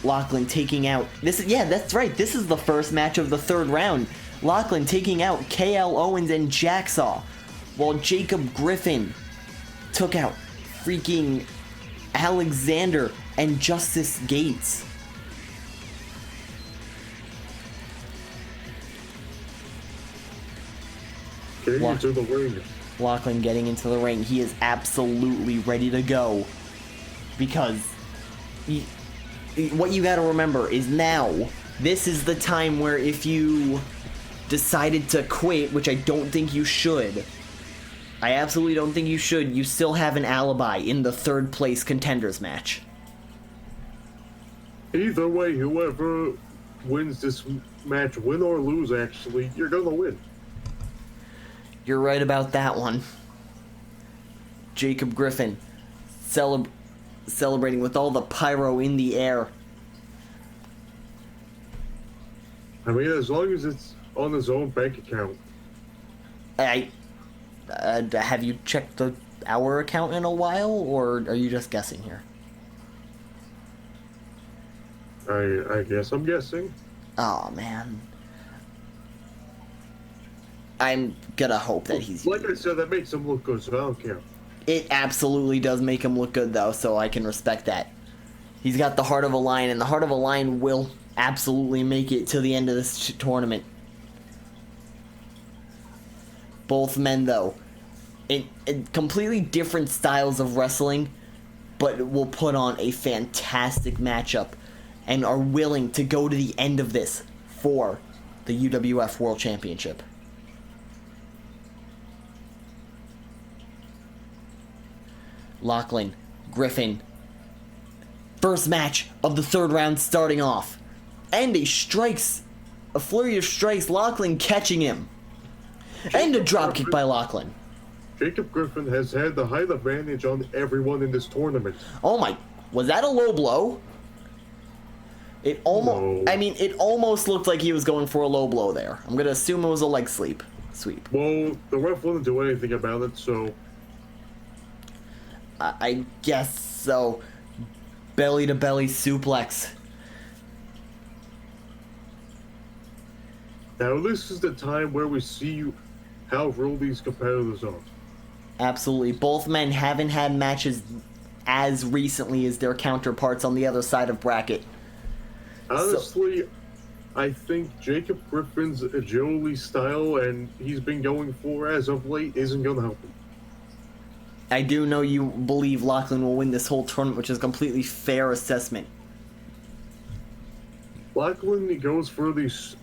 Laughlin taking out that's right. This is the first match of the 3rd round. Laughlin taking out KL Owens and Jacksaw, while Jacob Griffin took out freaking Alexander and Justice Gates. Getting into the ring. Laughlin getting into the ring. He is absolutely ready to go. Because what you gotta remember is now, this is the time where if you decided to quit, which I don't think you should, I absolutely don't think you should, you still have an alibi in the 3rd place contenders match. Either way, whoever wins this match, win or lose actually, you're gonna win. You're right about that one. Jacob Griffin celebrating with all the pyro in the air. I mean, as long as it's on his own bank account. Have you checked our account in a while, or are you just guessing here? I guess I'm guessing. Oh man. I'm gonna hope that he's. Like I said, that makes him look good, so I don't care. It absolutely does make him look good, though, so I can respect that. He's got the heart of a lion, and the heart of a lion will absolutely make it to the end of this tournament. Both men, though, in completely different styles of wrestling, but will put on a fantastic matchup and are willing to go to the end of this for the UWF World Championship. Lachlan, Griffin. First match of the third round starting off. And a flurry of strikes, Lachlan catching him. And a dropkick by Lachlan. Jacob Griffin has had the height advantage on everyone in this tournament. Oh my, was that a low blow? It almost, No. I mean, it almost looked like he was going for a low blow there. I'm gonna assume it was a leg sweep. Well, the ref wouldn't do anything about it, so... I guess so. Belly to belly suplex. Now this is the time where we see how real these competitors are. Absolutely. Both men haven't had matches as recently as their counterparts on the other side of bracket. Honestly, I think Jacob Griffin's agility style and he's been going for as of late isn't going to help him. I do know you believe Lachlan will win this whole tournament, which is a completely fair assessment. Lachlan goes for these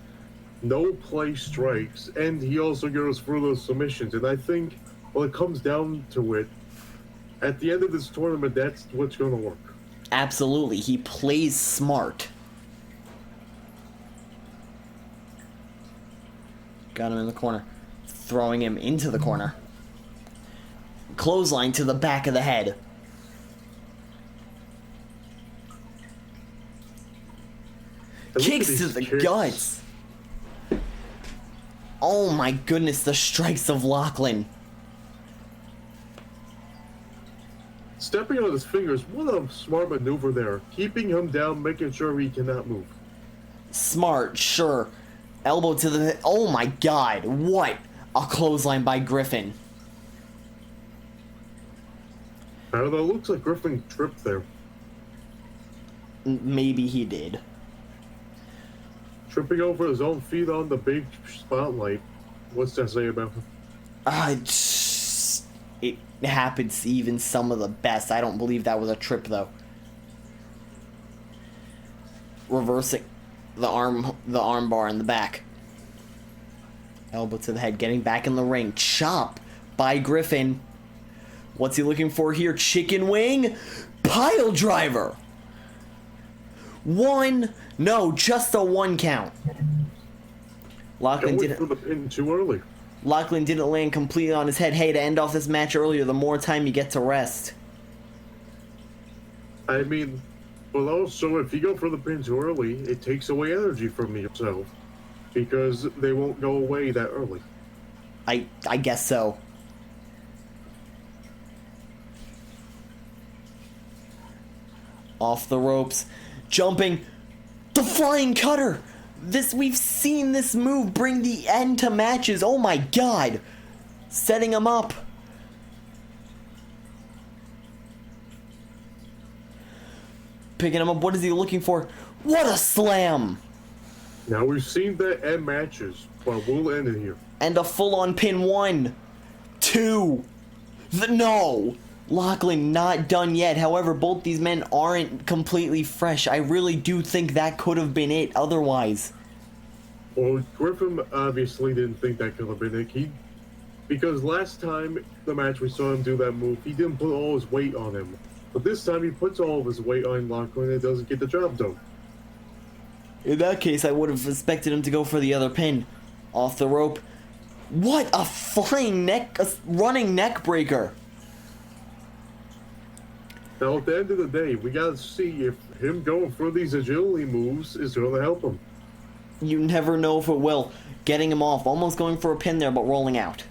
no-play strikes, and he also goes for those submissions. And I think when it comes down to it, at the end of this tournament, that's what's going to work. Absolutely. He plays smart. Got him in the corner. Throwing him into the corner. Clothesline to the back of the head. Kicks to the guts. Oh my goodness, the strikes of Lachlan. Stepping on his fingers, what a smart maneuver there. Keeping him down, making sure he cannot move. Smart, sure. Elbow to the... Oh my god, what a clothesline by Griffin. I don't know, it looks like Griffin tripped there. Maybe he did. Tripping over his own feet on the big spotlight. What's that say about him? It happens to even some of the best. I don't believe that was a trip, though. Reversing the arm bar in the back. Elbow to the head, getting back in the ring. Chop by Griffin. What's he looking for here? Chicken wing? Pile driver! No, just a 1 count. Lachlan didn't for the pin too early. Lachlan didn't land completely on his head. Hey, to end off this match earlier, the more time you get to rest. I mean, but also if you go for the pin too early, it takes away energy from yourself because they won't go away that early. I guess so. Off the ropes, jumping, the flying cutter. We've seen this move bring the end to matches. Oh my god. Setting him up. Picking him up. What is he looking for? What a slam. Now we've seen that end matches, but we'll end it here. And a full-on pin. 1, 2. No. Lachlan not done yet. However, both these men aren't completely fresh. I really do think that could have been it otherwise. Well, Griffin obviously didn't think that could have been it. Because last time the match we saw him do that move, he didn't put all his weight on him. But this time he puts all of his weight on Lachlan and doesn't get the job done. In that case, I would have expected him to go for the other pin. Off the rope. What a flying running neck breaker. Now, at the end of the day, we gotta see if him going for these agility moves is gonna help him. You never know if it will. Getting him off, almost going for a pin there, but rolling out.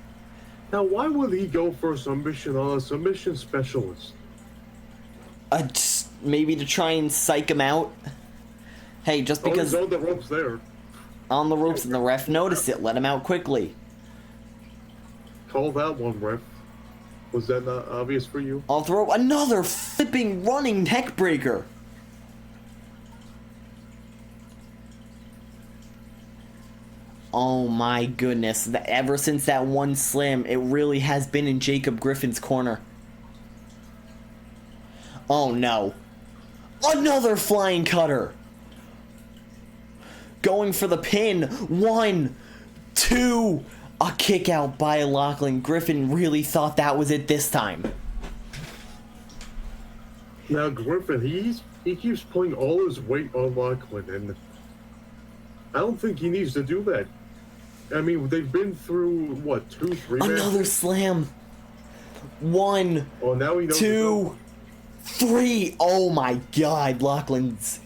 Now, why would he go for a submission on a submission specialist? Maybe to try and psych him out. Hey, just because... Oh, he's on the ropes there. On the ropes, and the ref noticed it. Let him out quickly. Call that one, ref. Was that not obvious for you? I'll throw another flipping running neck breaker. Oh my goodness. Ever since that one slam, it really has been in Jacob Griffin's corner. Oh no. Another flying cutter. Going for the pin. 1, 2. A kick out by Lachlan. Griffin really thought that was it this time. Now Griffin, he keeps putting all his weight on Lachlan, and I don't think he needs to do that. I mean, they've been through what, 2, 3 Another matches? slam. 1, Oh, now he knows 2, 3. Oh my God, Lachlan's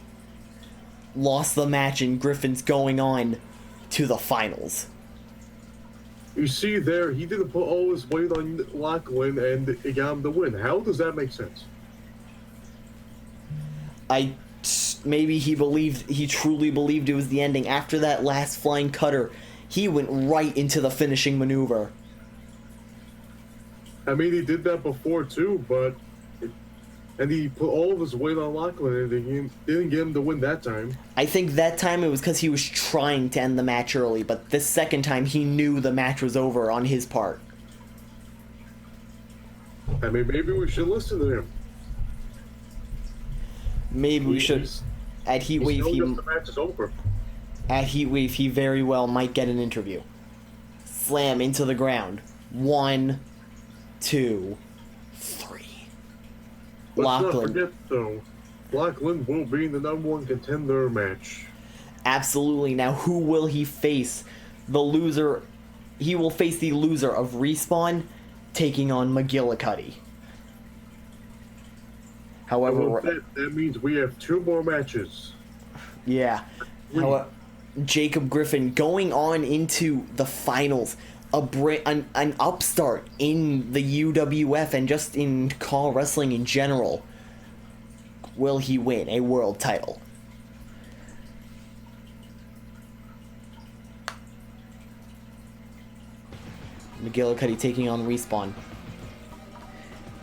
lost the match, and Griffin's going on to the finals. You see there, he didn't put all his weight on Lachlan, and it got him the win. How does that make sense? Maybe he truly believed it was the ending. After that last flying cutter, he went right into the finishing maneuver. I mean, he did that before too, and he put all of his weight on Lachlan, and it didn't get him to win that time. I think that time it was because he was trying to end the match early, but this second time he knew the match was over on his part. I mean, maybe we should listen to him. Maybe we should. At Heatwave, the match is over. At Heatwave, he very well might get an interview. Slam into the ground. 1, 2, 3. Let's not Lachlan. forget, though, Lachlan will be in the #1 contender match. Absolutely. Now, who will he face? The loser. He will face the loser of Respawn taking on McGillicuddy. However, Well, that means we have 2 more matches. yeah. However, Jacob Griffin going on into the finals. An upstart in the UWF and just in Call Wrestling in general. Will he win a world title? McGillicuddy taking on Respawn.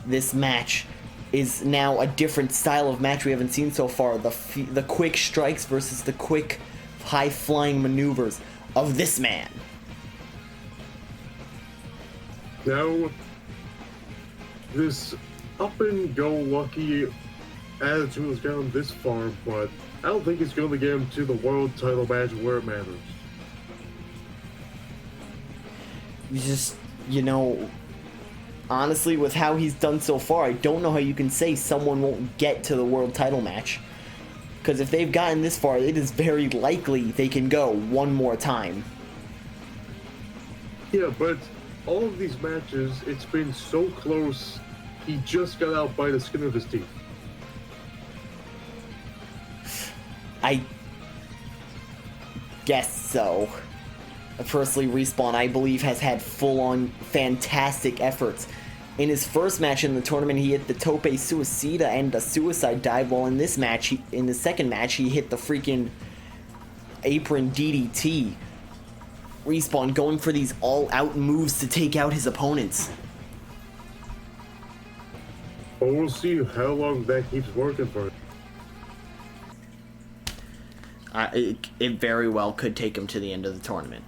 This match is now a different style of match we haven't seen so far. The quick strikes versus the quick high-flying maneuvers of this man. Now, this up-and-go-lucky attitude has got him this far, but I don't think it's going to get him to the world title match where it matters. Just, honestly, with how he's done so far, I don't know how you can say someone won't get to the world title match. Because if they've gotten this far, it is very likely they can go one more time. Yeah, but all of these matches, it's been so close, he just got out by the skin of his teeth. I guess so. Personally, Respawn, I believe, has had full-on fantastic efforts. In his first match in the tournament, he hit the Tope Suicida and the Suicide Dive, while in this match, in the second match, he hit the freaking Apron DDT. Respawn going for these all-out moves to take out his opponents. But we'll see how long that keeps working for him. It very well could take him to the end of the tournament.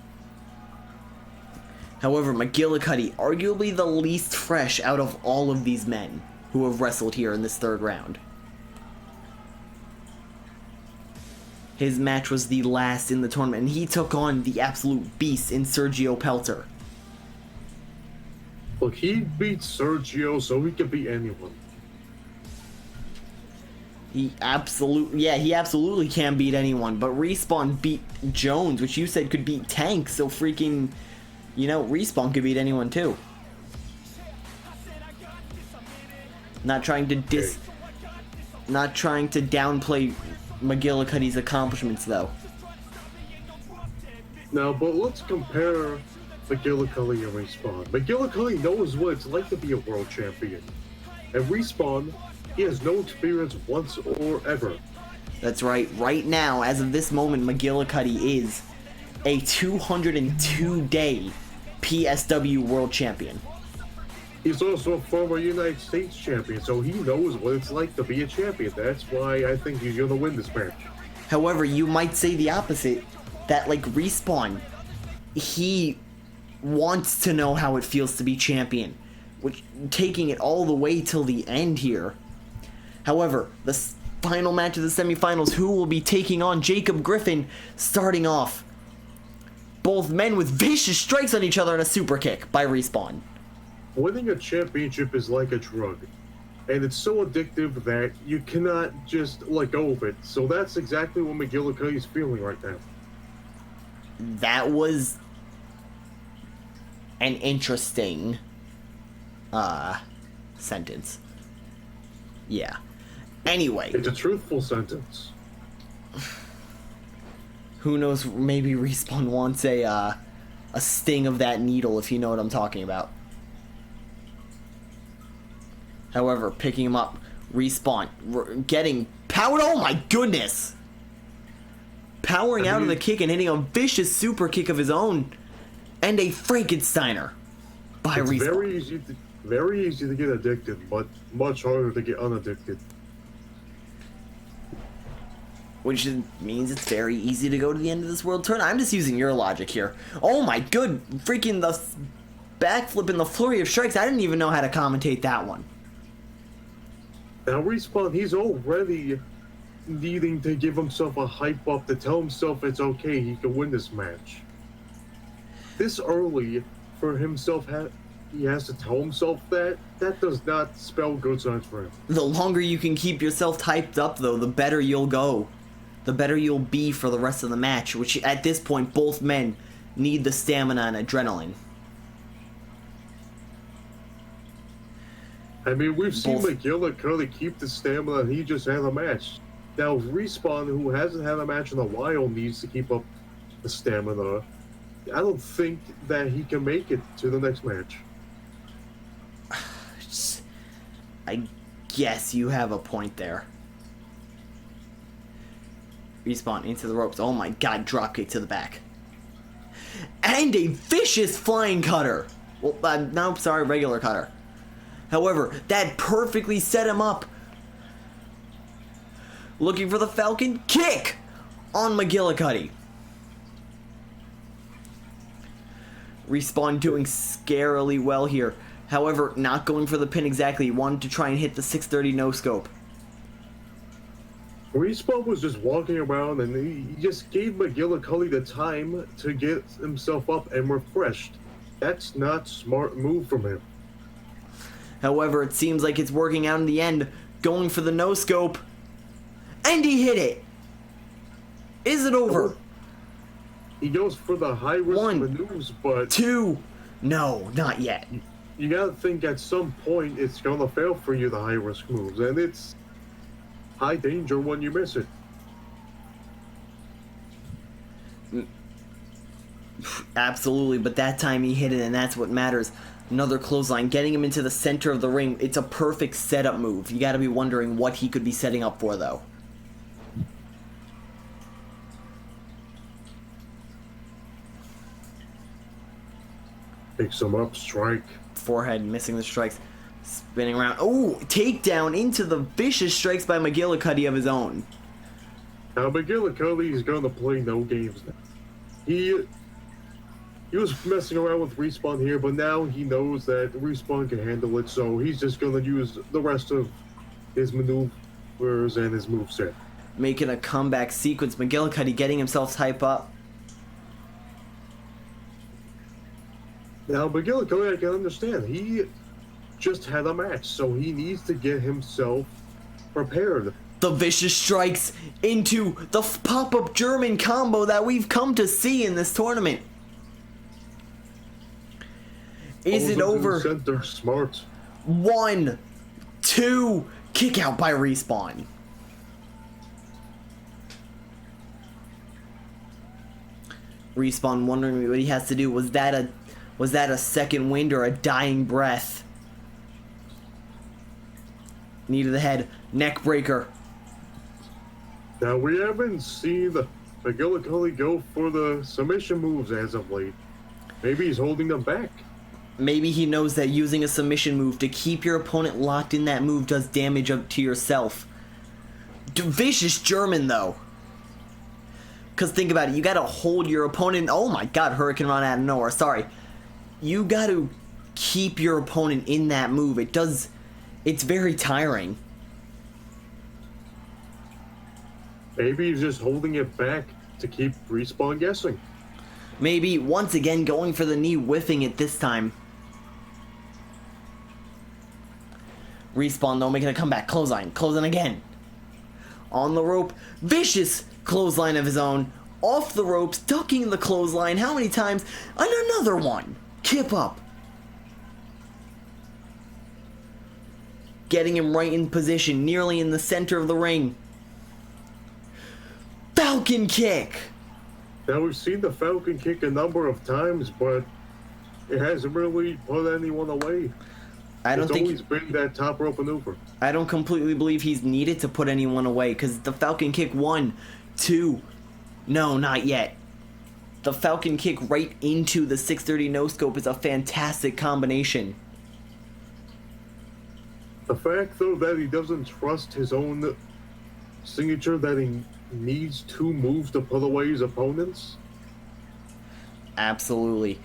However, McGillicuddy, arguably the least fresh out of all of these men who have wrestled here in this third round. His match was the last in the tournament, and he took on the absolute beast in Sergio Pelter. Look, he beat Sergio, so he could beat anyone. He absolutely can beat anyone, but Respawn beat Jones, which you said could beat Tank, so freaking, Respawn could beat anyone too. Not trying to downplay McGillicuddy's accomplishments, though. Now, but let's compare McGillicuddy and Respawn. McGillicuddy knows what it's like to be a world champion. And Respawn, he has no experience once or ever. That's right. Right now, as of this moment, McGillicuddy is a 202-day PSW world champion. He's also a former United States champion, so he knows what it's like to be a champion. That's why I think he's going to win this match. However, you might say the opposite, that like Respawn, he wants to know how it feels to be champion, which taking it all the way till the end here. However, the final match of the semifinals, who will be taking on Jacob Griffin, starting off. Both men with vicious strikes on each other and a super kick by Respawn. Winning a championship is like a drug, and it's so addictive that you cannot just let go of it. So that's exactly what McGillicuddy's feeling right now. That was an interesting sentence. Yeah. Anyway. It's a truthful sentence. Who knows, maybe Respawn wants a sting of that needle, if you know what I'm talking about. However, picking him up, Respawn, getting powered, oh my goodness! Powering out of the kick and hitting a vicious super kick of his own, and a Frankensteiner by Respawn. Very easy to get addicted, but much harder to get unaddicted. Which means it's very easy to go to the end of this world tournament. I'm just using your logic here. Oh my good, freaking the backflip and the flurry of strikes. I didn't even know how to commentate that one. Now Respawn, he's already needing to give himself a hype up to tell himself it's okay, he can win this match. This early for himself, he has to tell himself that does not spell good signs for him. The longer you can keep yourself hyped up, though, the better you'll go. The better you'll be for the rest of the match, which at this point, both men need the stamina and adrenaline. I mean, we've seen McGillicuddy keep the stamina, and he just had a match. Now, Respawn, who hasn't had a match in a while, needs to keep up the stamina. I don't think that he can make it to the next match. I guess you have a point there. Respawn into the ropes. Oh my god, dropkick to the back. And a vicious flying cutter. Well, no, sorry, regular cutter. However, that perfectly set him up. Looking for the Falcon kick on McGillicuddy. Respawn doing scarily well here. However, not going for the pin exactly. He wanted to try and hit the 630 no-scope. Respawn was just walking around and he just gave McGillicuddy the time to get himself up and refreshed. That's not a smart move from him. However, it seems like it's working out in the end. Going for the no-scope. And he hit it. Is it over? He goes for the high-risk maneuvers, but... 2. No, not yet. You gotta think at some point it's gonna fail for you, the high-risk moves, and it's high danger when you miss it. Absolutely, but that time he hit it, and that's what matters. Another clothesline, getting him into the center of the ring. It's a perfect setup move. You gotta be wondering what he could be setting up for, though. Picks him up, strike. Forehead, missing the strikes. Spinning around. Oh, takedown into the vicious strikes by McGillicuddy of his own. Now McGillicuddy is gonna play no games now. He was messing around with Respawn here, but now he knows that Respawn can handle it, so he's just gonna use the rest of his maneuvers and his moveset. Making a comeback sequence. McGillicuddy getting himself hype up. Now McGillicuddy, I can understand. He just had a match, so he needs to get himself prepared. The vicious strikes into the pop-up German combo that we've come to see in this tournament. Is it over? Center, smart. 1, 2, kick out by Respawn. Respawn wondering what he has to do. Was that a second wind or a dying breath? Knee to the head, neck breaker. Now, we haven't seen McGillicuddy go for the submission moves as of late. Maybe he's holding them back. Maybe he knows that using a submission move to keep your opponent locked in that move does damage up to yourself. Vicious German, though. Because think about it, you gotta hold your opponent. Oh my god, Hurricane Run out of nowhere. Sorry. You gotta keep your opponent in that move. It's very tiring. Maybe he's just holding it back to keep Respawn guessing. Maybe, once again, going for the knee, whiffing it this time. Respawn, though, making a comeback. Clothesline. Clothesline again. On the rope. Vicious clothesline of his own. Off the ropes. Ducking the clothesline. How many times? And another one. Kip up. Getting him right in position. Nearly in the center of the ring. Falcon kick. Now, we've seen the Falcon kick a number of times, but it hasn't really put anyone away. It's always been that top rope maneuver. I don't completely believe he's needed to put anyone away, because the Falcon kick 1, 2, no, not yet. The Falcon kick right into the 630 no-scope is a fantastic combination. The fact, though, that he doesn't trust his own signature, that he needs 2 moves to put away his opponents. Absolutely.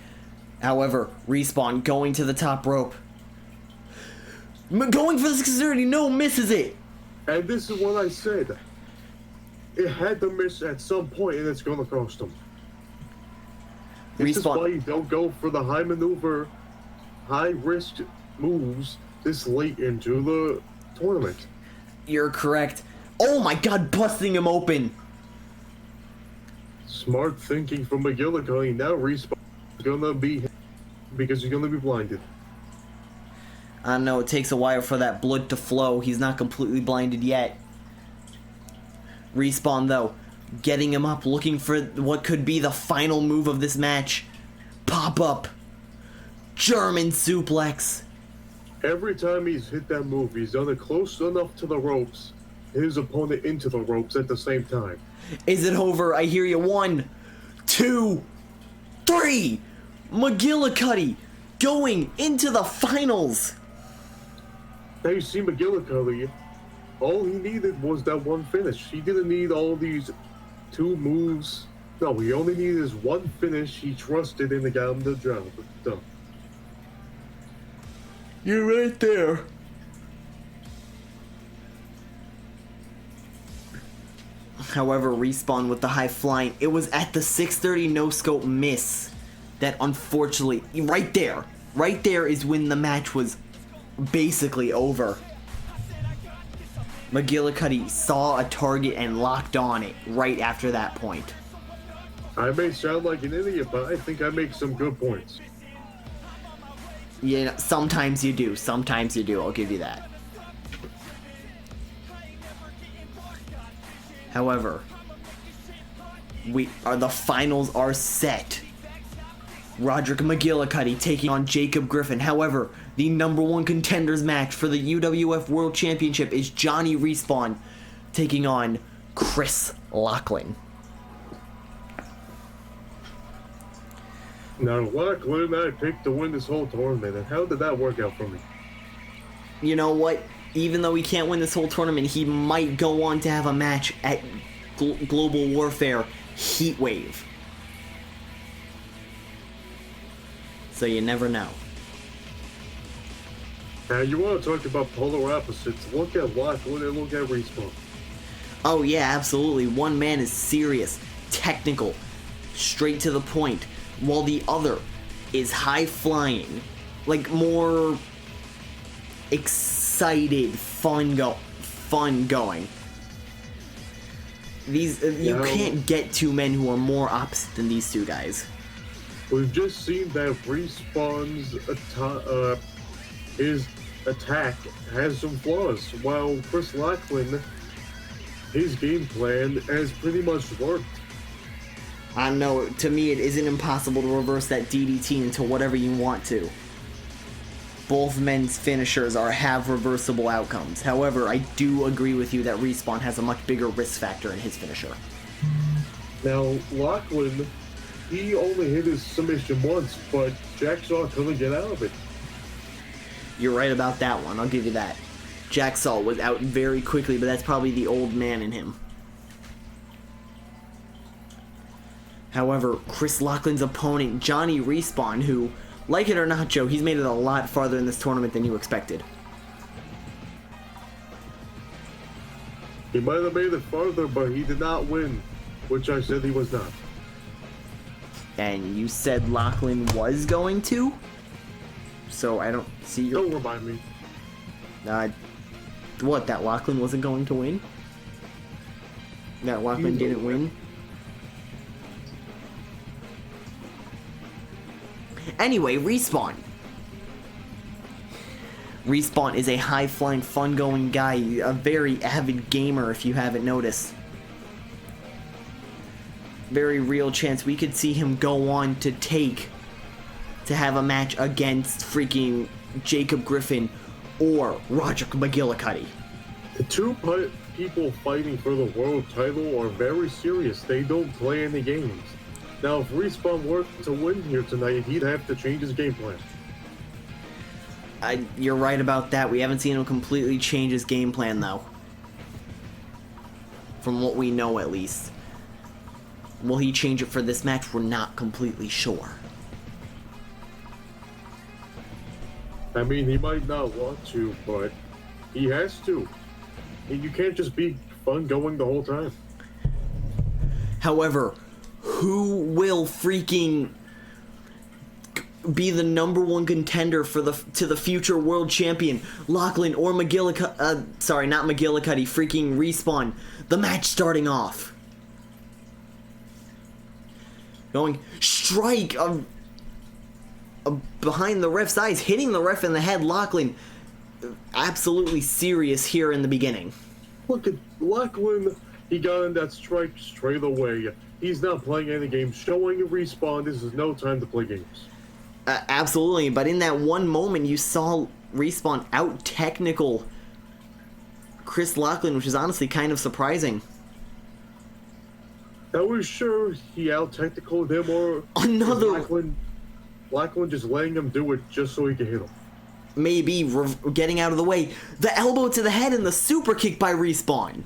However, Respawn going to the top rope. Going for the 630, no, misses it. And this is what I said. It had to miss at some point, and it's going to cost him. This is why you don't go for the high maneuver, high risk moves this late into the tournament. You're correct. Oh my god, busting him open. Smart thinking from McGillicuddy. Now Respawn is going to be, because he's going to be blinded. I know it takes a while for that blood to flow. He's not completely blinded yet. Respawn, though, getting him up, looking for what could be the final move of this match. Pop up. German suplex. Every time he's hit that move, he's done it close enough to the ropes, his opponent into the ropes at the same time. Is it over? I hear you. 1, 2, 3. McGillicuddy going into the finals. Now you see McGillicuddy, all he needed was that one finish. He didn't need all these 2 moves. No, he only needed his one finish. He trusted in the guy on the job. Done. You're right there. However, Respawn with the high flying. It was at the 630 no-scope miss that unfortunately, right there is when the match was basically over. McGillicuddy saw a target and locked on it right after that point. I may sound like an idiot, but I think I make some good points. Yeah, sometimes you do. Sometimes you do. I'll give you that. However, the finals are set. Roderick McGillicuddy taking on Jacob Griffin. However, the #1 contenders match for the UWF World Championship is Johnny Respawn taking on Chris Lachlan. Now, Lachlan I picked to win this whole tournament, and how did that work out for me? You know what? Even though he can't win this whole tournament, he might go on to have a match at Global Warfare Heatwave. So you never know. Now, you want to talk about polar opposites. Look at Lachlan and look at Respawn. Oh yeah, absolutely. One man is serious, technical, straight to the point, while the other is high flying, like more excited, fun going. You can't get 2 men who are more opposite than these 2 guys. We've just seen that Respawn's his attack has some flaws, while Chris Lachlan, his game plan has pretty much worked. I don't know, to me it isn't impossible to reverse that DDT into whatever you want to. Both men's finishers have reversible outcomes. However, I do agree with you that Respawn has a much bigger risk factor in his finisher. Now, Lachlan, he only hit his submission once, but Jacksaw couldn't get out of it. You're right about that one, I'll give you that. Jacksaw was out very quickly, but that's probably the old man in him. However, Chris Lachlan's opponent, Johnny Respawn, who, like it or not, Joe, he's made it a lot farther in this tournament than you expected. He might have made it farther, but he did not win, which I said he was not. And you said Lachlan was going to? So I don't see your... Don't remind me. What, that Lachlan wasn't going to win? That Lachlan didn't win? Anyway, Respawn. Respawn is a high-flying, fun-going guy, a very avid gamer if you haven't noticed. Very real chance we could see him go on to have a match against freaking Jacob Griffin or Roger McGillicuddy. The two people fighting for the world title are very serious. They don't play any games. Now, if Respawn were to win here tonight, he'd have to change his game plan. You're right about that. We haven't seen him completely change his game plan, though. From what we know, at least. Will he change it for this match? We're not completely sure. I mean, he might not want to, but he has to. You can't just be fun going the whole time. However, who will freaking be the number one contender for to the future world champion, Lachlan or McGillicuddy? Sorry, not McGillicuddy. Freaking Respawn. The match starting off. Going strike behind the ref's eyes, hitting the ref in the head. Lachlan, absolutely serious here in the beginning. Look at Lachlan. He got in that strike straight away. He's not playing any games. Showing a Respawn, this is no time to play games. Absolutely, but in that one moment, you saw Respawn out-technical Chris Lachlan, which is honestly kind of surprising. Are we sure he out-technicaled him, or Lachlan just letting him do it just so he can hit him? Maybe getting out of the way. The elbow to the head and the super kick by Respawn.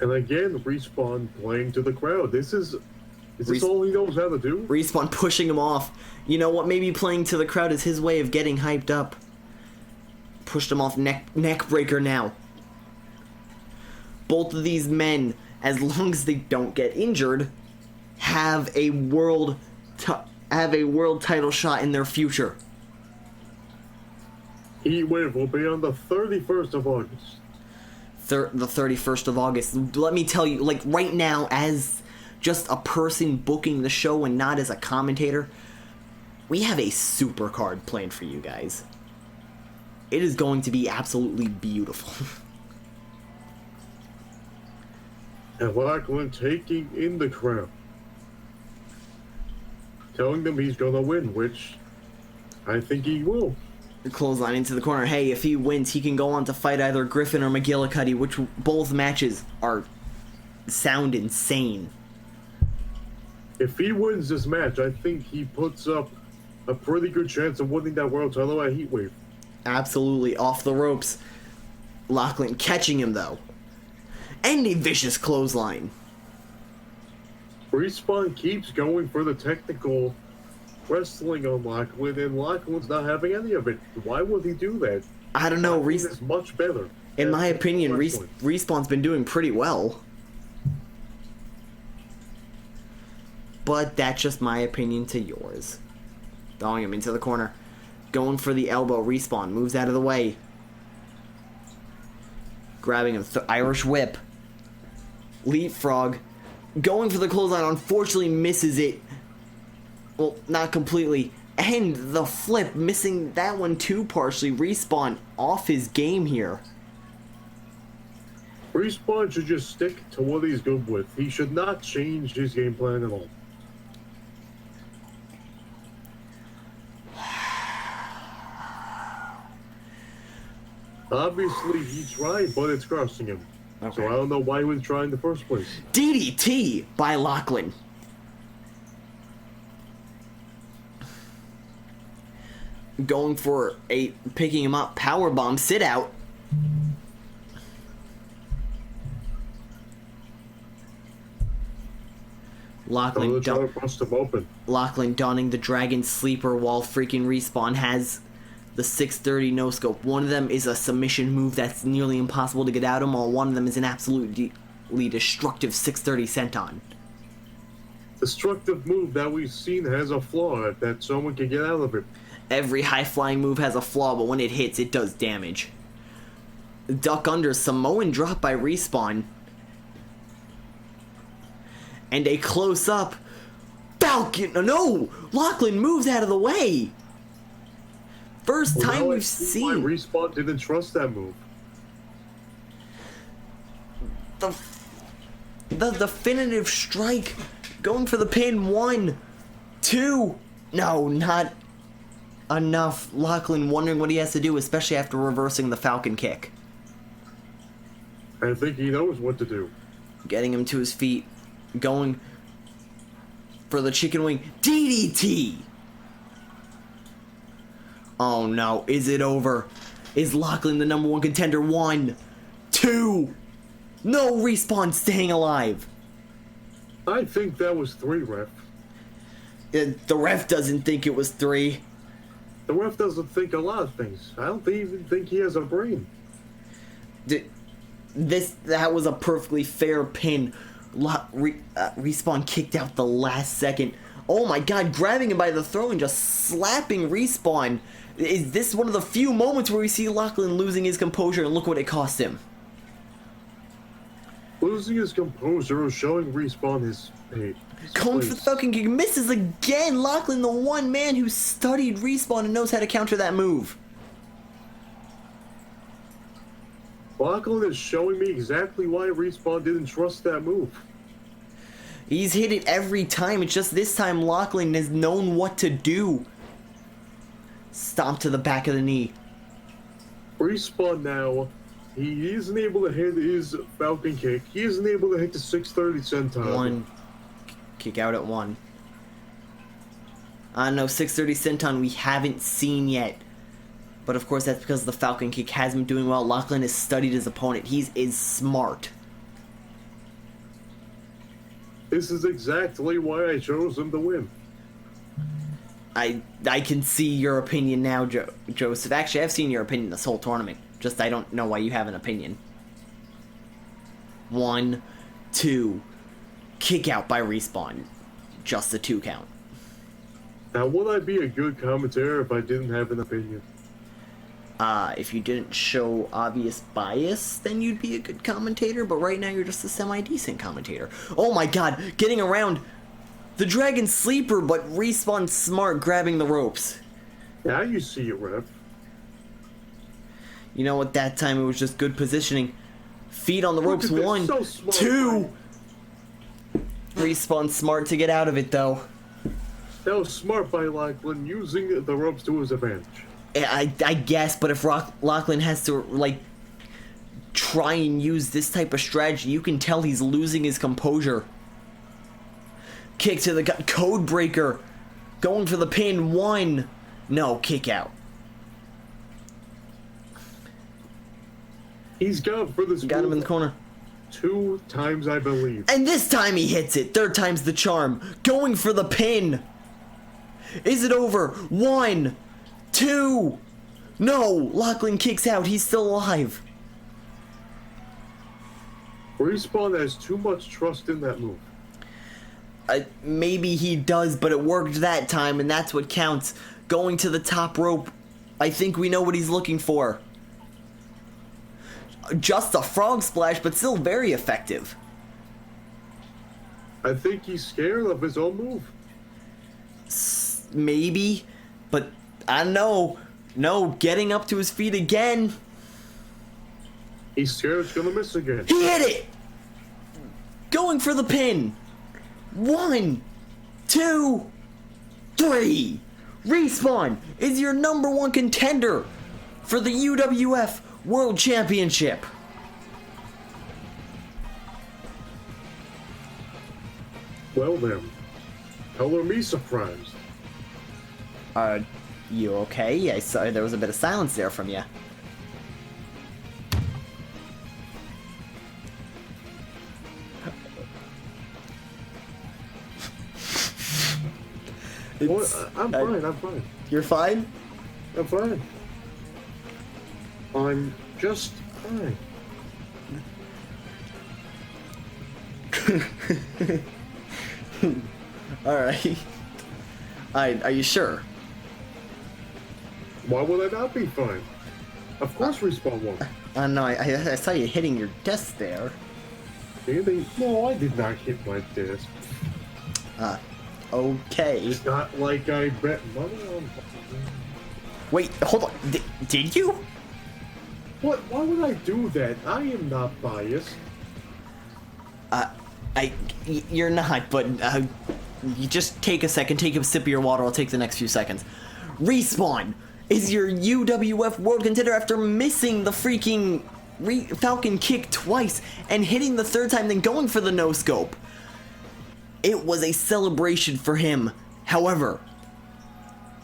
And again, Respawn playing to the crowd. Is this all he knows how to do? Respawn pushing him off. You know what? Maybe playing to the crowd is his way of getting hyped up. Pushed him off, neck breaker now. Both of these men, as long as they don't get injured, have a world title shot in their future. Heatwave will be on the 31st of August. The 31st of August. Let me tell you, like right now, as just a person booking the show and not as a commentator, we have a super card planned for you guys. It is going to be absolutely beautiful. And Lachlan taking in the crowd, telling them he's gonna win, which I think he will. Clothesline into the corner. Hey, if he wins, he can go on to fight either Griffin or McGillicuddy, which both matches sound insane. If he wins this match, I think he puts up a pretty good chance of winning that world title at Heatwave. Absolutely, off the ropes. Lachlan catching him, though. And a vicious clothesline. Respawn keeps going for the technical wrestling on Lachlan, and Lachlan's not having any of it. Why would he do that? I don't know. Lachlan is much better. In my opinion, Respawn's been doing pretty well. But that's just my opinion to yours. Throwing him into the corner. Going for the elbow. Respawn moves out of the way. Grabbing him. Irish whip. Leapfrog. Going for the clothesline. Unfortunately misses it. Well, not completely. And the flip. Missing that one too partially. Respawn off his game here. Respawn should just stick to what he's good with. He should not change his game plan at all. Obviously, he tried, but it's crossing him. Okay. So I don't know why he would try in the first place. DDT by Lachlan. Going for a picking him up powerbomb sit out. Lachlan donning the Dragon Sleeper while freaking Respawn has the 630 no scope. One of them is a submission move that's nearly impossible to get out of, while one of them is an absolutely destructive 630 senton. Destructive move that we've seen has a flaw that someone can get out of it. Every high-flying move has a flaw, but when it hits, it does damage. Duck under, Samoan drop by Respawn. And a close-up Falcon. No! Lachlan moves out of the way! First time we've seen. Why Respawn didn't trust that move. The definitive strike. Going for the pin. 1, 2. No, not enough. Lachlan wondering what he has to do, especially after reversing the Falcon kick. I think he knows what to do. Getting him to his feet. Going for the chicken wing. DDT! Oh no, is it over? Is Lachlan the #1 contender? 1, 2. No, Respawn staying alive. I think that was 3, ref. The ref doesn't think it was 3. The ref doesn't think a lot of things. I don't even think he has a brain. That was a perfectly fair pin. Respawn kicked out the last second. Oh my god, grabbing him by the throat and just slapping Respawn. Is this one of the few moments where we see Lachlan losing his composure, and look what it cost him. Losing his composure or showing Respawn his Going for the Falcon kick, misses again. Lachlan, the one man who studied Respawn and knows how to counter that move. Lachlan is showing me exactly why Respawn didn't trust that move. He's hit it every time. It's just this time Lachlan has known what to do. Stomp to the back of the knee. Respawn now, he isn't able to hit his Falcon kick. He isn't able to hit the 630 senton. 1. Kick out at 1. No, 630 senton we haven't seen yet. But of course that's because the Falcon kick has been doing well. Lachlan has studied his opponent. He is smart. This is exactly why I chose him to win. I can see your opinion now, Joseph. Actually, I've seen your opinion this whole tournament. Just I don't know why you have an opinion. 1, 2. Kick out by Respawn. Just a 2 count. Now, would I be a good commentator if I didn't have an opinion? If you didn't show obvious bias, then you'd be a good commentator, but right now you're just a semi-decent commentator. Oh my god, getting around the Dragon Sleeper, but Respawn smart grabbing the ropes. Now you see it, ref. You know what, that time it was just good positioning. Feet on the ropes. 1, so smart, 2. Respawn smart to get out of it, though. That was smart by Lachlan, using the ropes to his advantage. I guess, but if Lachlan has to, like, try and use this type of strategy, you can tell he's losing his composure. Kick to the gut. Code breaker. Going for the pin. 1. No, kick out. He's gone for this. Got him in the corner. 2 times, I believe. And this time he hits it. 3rd time's the charm. Going for the pin. Is it over? 1, 2. No, Lachlan kicks out. He's still alive. Respawn has too much trust in that move. Maybe he does, but it worked that time, and that's what counts. Going to the top rope. I think we know what he's looking for. Just a frog splash, but still very effective. I think he's scared of his own move. Maybe, but I don't know. No, getting up to his feet again. He's scared it's gonna miss again. He hit it! Going for the pin. 1, 2, 3. Respawn is your #1 contender for the UWF World Championship. Well then, color me surprised. You okay? I saw there was a bit of silence there from you. I'm fine, I'm fine. You're fine? I'm fine. I'm just fine. Alright. Are you sure? Why would I not be fine? Of course Respawn won. No, I saw you hitting your desk there. Really? No, I did not hit my desk. Okay. It's not like I bet money on... Wait, hold on. Did you? What? Why would I do that? I am not biased. You're not, but, you just take a second, take a sip of your water, I'll take the next few seconds. Respawn is your UWF World Contender after missing the freaking Falcon kick twice and hitting the third time, then going for the no-scope. It was a celebration for him. However,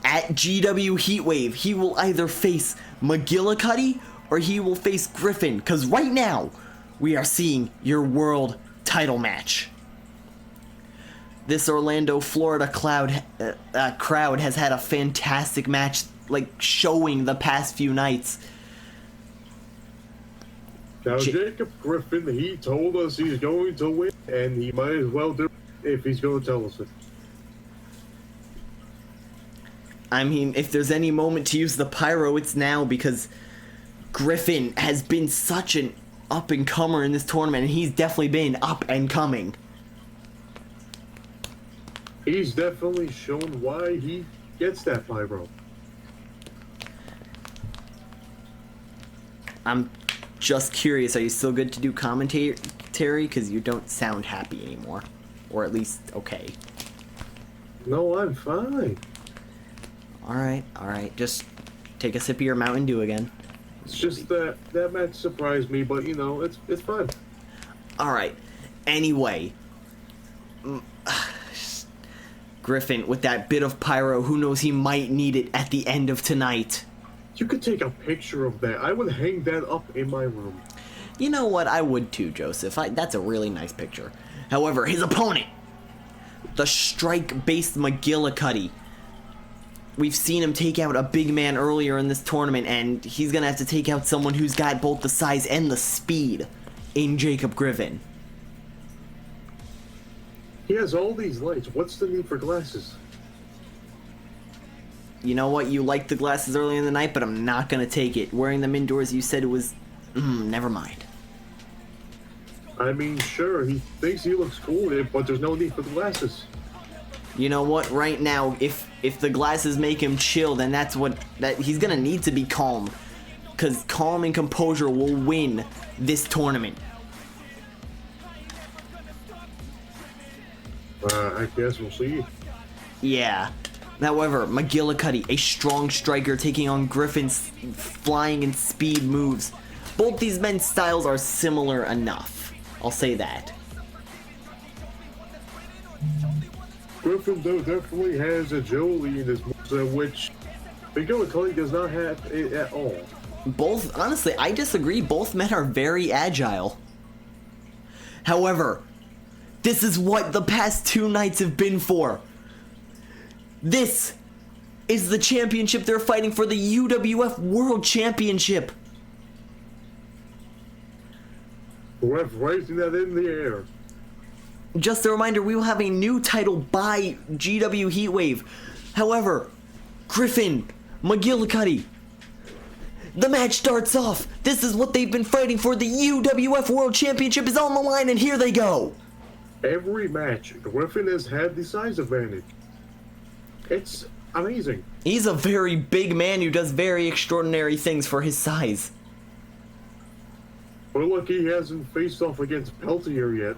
at GW Heatwave, he will either face McGillicuddy or he will face Griffin, because right now, we are seeing your world title match. This Orlando, Florida crowd has had a fantastic match, like, showing the past few nights. Now, Jacob Griffin, he told us he's going to win, and he might as well do it if he's going to tell us it. I mean, if there's any moment to use the pyro, it's now, because Griffin has been such an up-and-comer in this tournament, and he's definitely been up-and-coming. He's definitely shown why he gets that pyro. I'm just curious, are you still good to do commentary? Because you don't sound happy anymore. Or at least, okay. No, I'm fine. Alright, just take a sip of your Mountain Dew again. It's just that match surprised me, but you know, it's fun. Alright, anyway. Griffin, with that bit of pyro, who knows, he might need it at the end of tonight. You could take a picture of that. I would hang that up in my room. You know what, I would too, Joseph. That's a really nice picture. However, his opponent, the strike-based McGillicuddy. We've seen him take out a big man earlier in this tournament, and he's gonna have to take out someone who's got both the size and the speed in Jacob Griffin. He has all these lights. What's the need for glasses? You know what, you liked the glasses earlier in the night, but I'm not gonna take it. Wearing them indoors, you said it was... never mind. I mean, sure, he thinks he looks cool in it, but there's no need for the glasses. You know what, right now, if the glasses make him chill, then he's gonna need to be calm. Because calm and composure will win this tournament. I guess we'll see. Yeah. However, McGillicuddy, a strong striker, taking on Griffin's flying and speed moves. Both these men's styles are similar enough. I'll say that. Griffin, though, definitely has agility in his moves, which McGillicuddy does not have it at all. Both, honestly, I disagree. Both men are very agile. However, this is what the past 2 nights have been for. This is the championship they're fighting for, the UWF World Championship. Ref raising that in the air. Just a reminder, we will have a new title by GW Heatwave. However, Griffin, McGillicuddy, the match starts off. This is what they've been fighting for. The UWF World Championship is on the line, and here they go. Every match, Griffin has had the size advantage. It's amazing. He's a very big man who does very extraordinary things for his size. We're lucky he hasn't faced off against Peltier yet.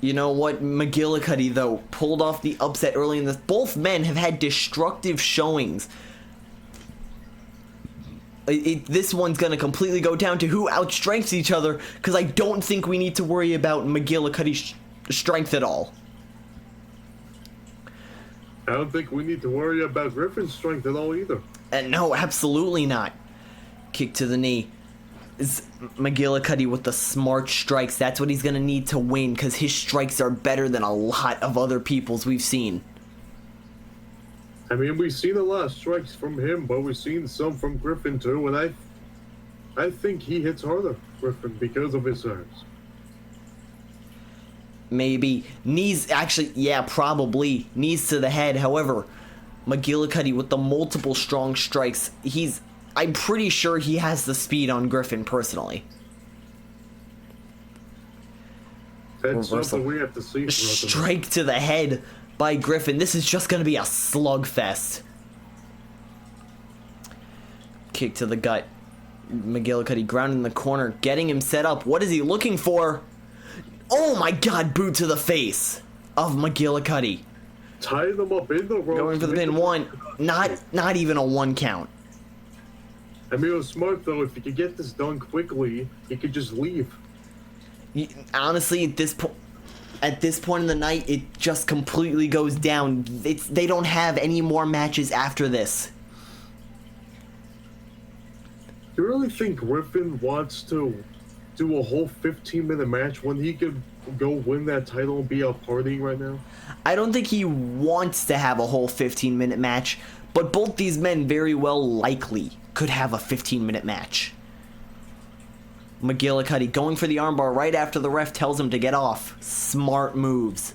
You know what? McGillicuddy, though, pulled off the upset early in this. Both men have had destructive showings. This one's going to completely go down to who outstrengths each other, because I don't think we need to worry about McGillicuddy's strength at all. I don't think we need to worry about Griffin's strength at all either. No, absolutely not. Kick to the knee. McGillicuddy with the smart strikes. That's what he's going to need to win, because his strikes are better than a lot of other people's we've seen. I mean, we've seen a lot of strikes from him, but we've seen some from Griffin too, and I think he hits harder, Griffin, because of his size. Maybe. Knees, actually, yeah, probably. Knees to the head. However, McGillicuddy with the multiple strong strikes, I'm pretty sure he has the speed on Griffin, personally. That's something we have to see. Strike to the head by Griffin. This is just going to be a slugfest. Kick to the gut. McGillicuddy grounded in the corner, getting him set up. What is he looking for? Oh my god, boot to the face of McGillicuddy. Tying them up in the ropes. Going for the pin. One. Not even a 1 count. I mean, it was smart, though. If he could get this done quickly, he could just leave. Honestly, at this point in the night, it just completely goes down. They don't have any more matches after this. Do you really think Griffin wants to do a whole 15-minute match when he could go win that title and be out partying right now? I don't think he wants to have a whole 15-minute match, but both these men very well likely could have a 15-minute match. McGillicuddy going for the armbar right after the ref tells him to get off. Smart moves.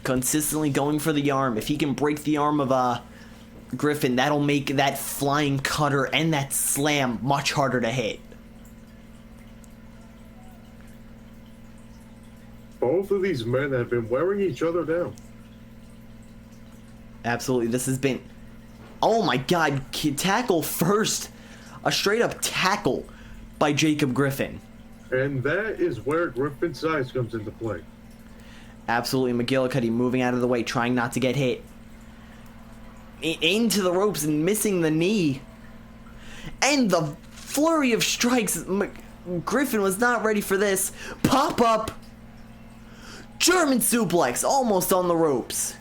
Consistently going for the arm. If he can break the arm of Griffin, that'll make that flying cutter and that slam much harder to hit. Both of these men have been wearing each other down. Absolutely. This has been... Oh my god. Tackle first. A straight up tackle by Jacob Griffin. And that is where Griffin's size comes into play. Absolutely. McGillicuddy moving out of the way, trying not to get hit. Into the ropes and missing the knee. And the flurry of strikes. Griffin was not ready for this. Pop up. German suplex. Almost on the ropes.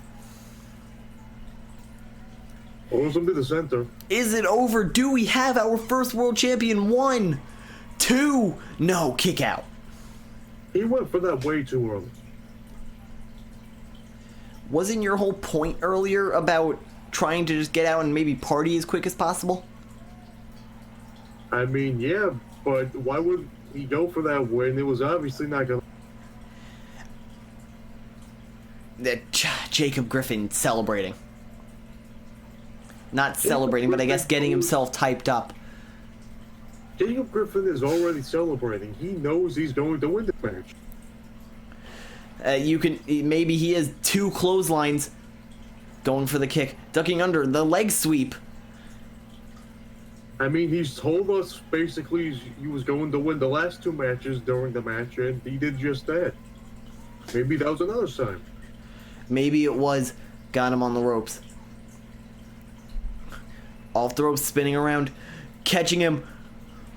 Pulls him to the center. Is it over? Do we have our first world champion? 1, 2. No, kick out. He went for that way too early. Wasn't your whole point earlier about trying to just get out and maybe party as quick as possible? I mean, yeah, but why would he go for that when it was obviously not going to... Jacob Griffin celebrating. Not celebrating, but I guess getting himself typed up. Jacob Griffin is already celebrating. He knows he's going to win the match. Maybe he has 2 clotheslines. Going for the kick. Ducking under. The leg sweep. I mean, he's told us basically he was going to win the last 2 matches during the match, and he did just that. Maybe that was another sign. Maybe it was. Got him on the ropes. Off the ropes, spinning around. Catching him.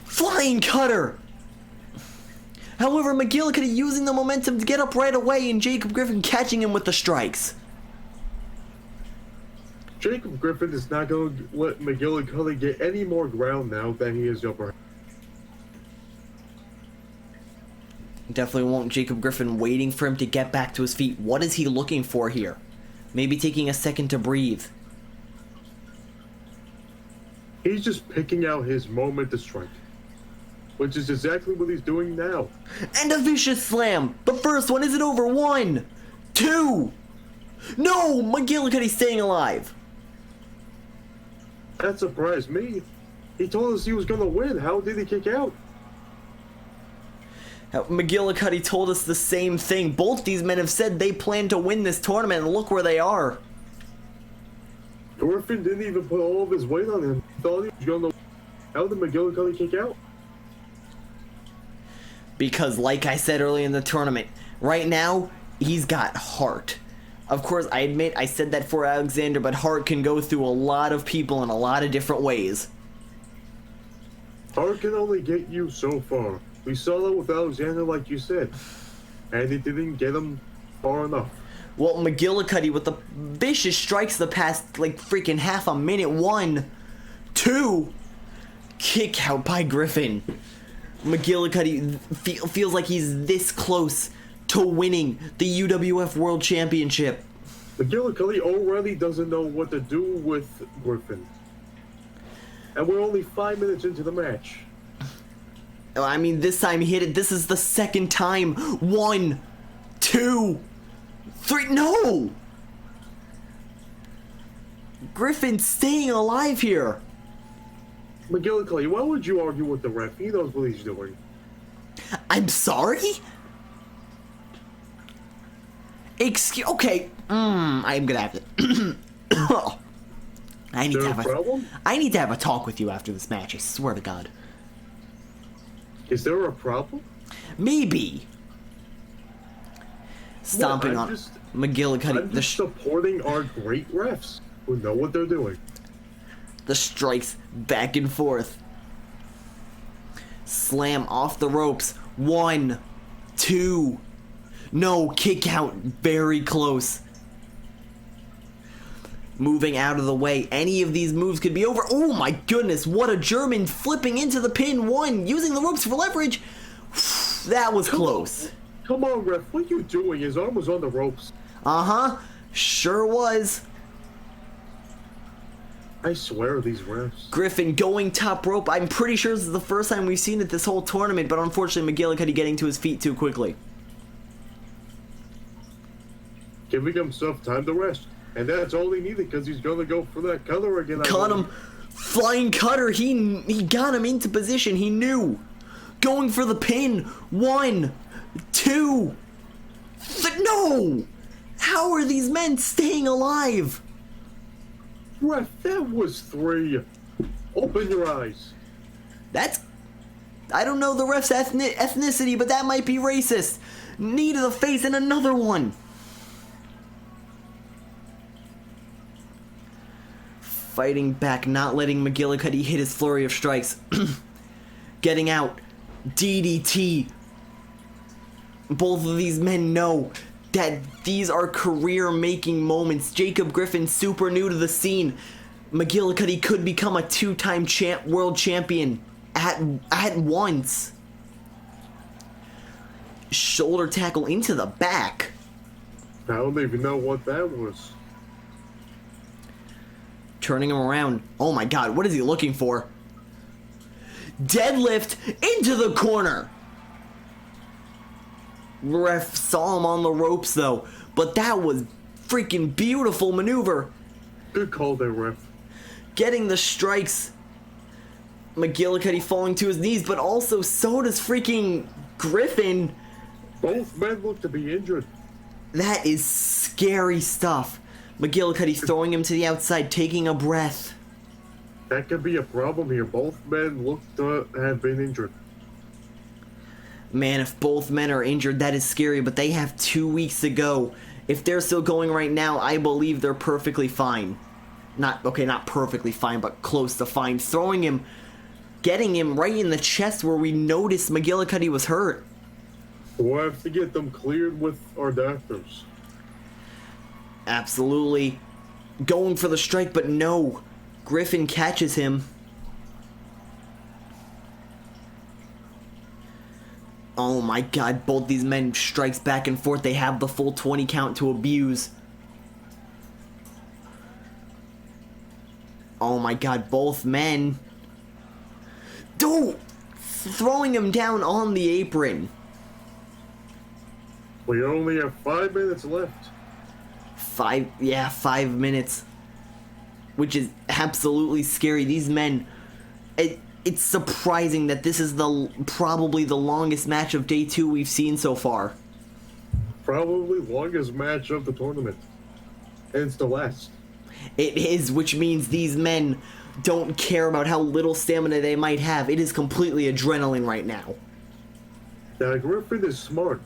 Flying cutter! However, McGillicuddy using the momentum to get up right away, and Jacob Griffin catching him with the strikes. Jacob Griffin is not going to let McGillicuddy get any more ground now than he is upper. Definitely won't Jacob Griffin waiting for him to get back to his feet. What is he looking for here? Maybe taking a second to breathe. He's just picking out his moment to strike. Which is exactly what he's doing now. And a vicious slam. The first one. Is it over? 1, 2. No! McGillicuddy staying alive. That surprised me. He told us he was going to win. How did he kick out? McGillicuddy told us the same thing. Both these men have said they plan to win this tournament, and look where they are. Griffin didn't even put all of his weight on him. He thought he was going to... How did McGillicuddy kick out? Because, like I said earlier in the tournament, right now, he's got heart. Of course, I admit I said that for Alexander, but heart can go through a lot of people in a lot of different ways. Heart can only get you so far. We saw that with Alexander, like you said. And it didn't get him far enough. Well, McGillicuddy with the vicious strikes the past, like, freaking half a minute. 1, 2, kick out by Griffin. McGillicuddy feels like he's this close to winning the UWF World Championship. McGillicuddy already doesn't know what to do with Griffin. And we're only 5 minutes into the match. I mean, this time he hit it. This is the second time. 1, 2, 3. No! Griffin staying alive here. McGillicuddy, why would you argue with the ref? He knows what he's doing. I'm sorry? Okay. I'm gonna have to. I need to have a talk with you after this match. I swear to God. Is there a problem? Maybe. Stomping on McGillicuddy. I'm just supporting our great refs who know what they're doing. The strikes back and forth. Slam off the ropes. 1, 2. No, kick out. Very close. Moving out of the way. Any of these moves could be over. Oh my goodness, what a German flipping into the pin. 1, using the ropes for leverage. That was close. Come on, ref, what are you doing? His arm was on the ropes. Uh-huh, sure was. I swear, these refs. Griffin going top rope. I'm pretty sure this is the first time we've seen it this whole tournament, but unfortunately McGillicuddy getting to his feet too quickly. Giving himself time to rest. And that's all he needed, because he's going to go for that cutter again. Caught him. Flying cutter. He got him into position. He knew. Going for the pin. 1, 2. No! How are these men staying alive? Ref, that was 3. Open your eyes. That's... I don't know the ref's ethnicity, but that might be racist. Knee to the face and another one. Fighting back, not letting McGillicuddy hit his flurry of strikes. Getting out. DDT. Both of these men know that these are career-making moments. Jacob Griffin, super new to the scene. McGillicuddy could become a 2-time world champion at once. Shoulder tackle into the back. I don't even know what that was. Turning him around. Oh my God, what is he looking for? Deadlift into the corner. Ref saw him on the ropes though, but that was freaking beautiful maneuver. Good call there, ref. Getting the strikes. McGillicuddy falling to his knees, but also so does freaking Griffin. Both men look to be injured. That is scary stuff. McGillicuddy throwing him to the outside, taking a breath. That could be a problem here. Both men look to have been injured. Man, if both men are injured, that is scary, but they have 2 weeks to go. If they're still going right now, I believe they're perfectly fine. Not perfectly fine, but close to fine. Throwing him, getting him right in the chest where we noticed McGillicuddy was hurt. We'll have to get them cleared with our doctors. Absolutely. Going for the strike, but no. Griffin catches him. Oh my God, both these men strikes back and forth. They have the full 20 count to abuse. Oh my God, both men. Dude! Throwing him down on the apron. We only have 5 minutes left. 5 minutes. Which is absolutely scary. These men, it's surprising that this is probably the longest match of day 2 we've seen so far. Probably longest match of the tournament. And it's the last. It is, which means these men don't care about how little stamina they might have. It is completely adrenaline right now. Now, Griffin is smart.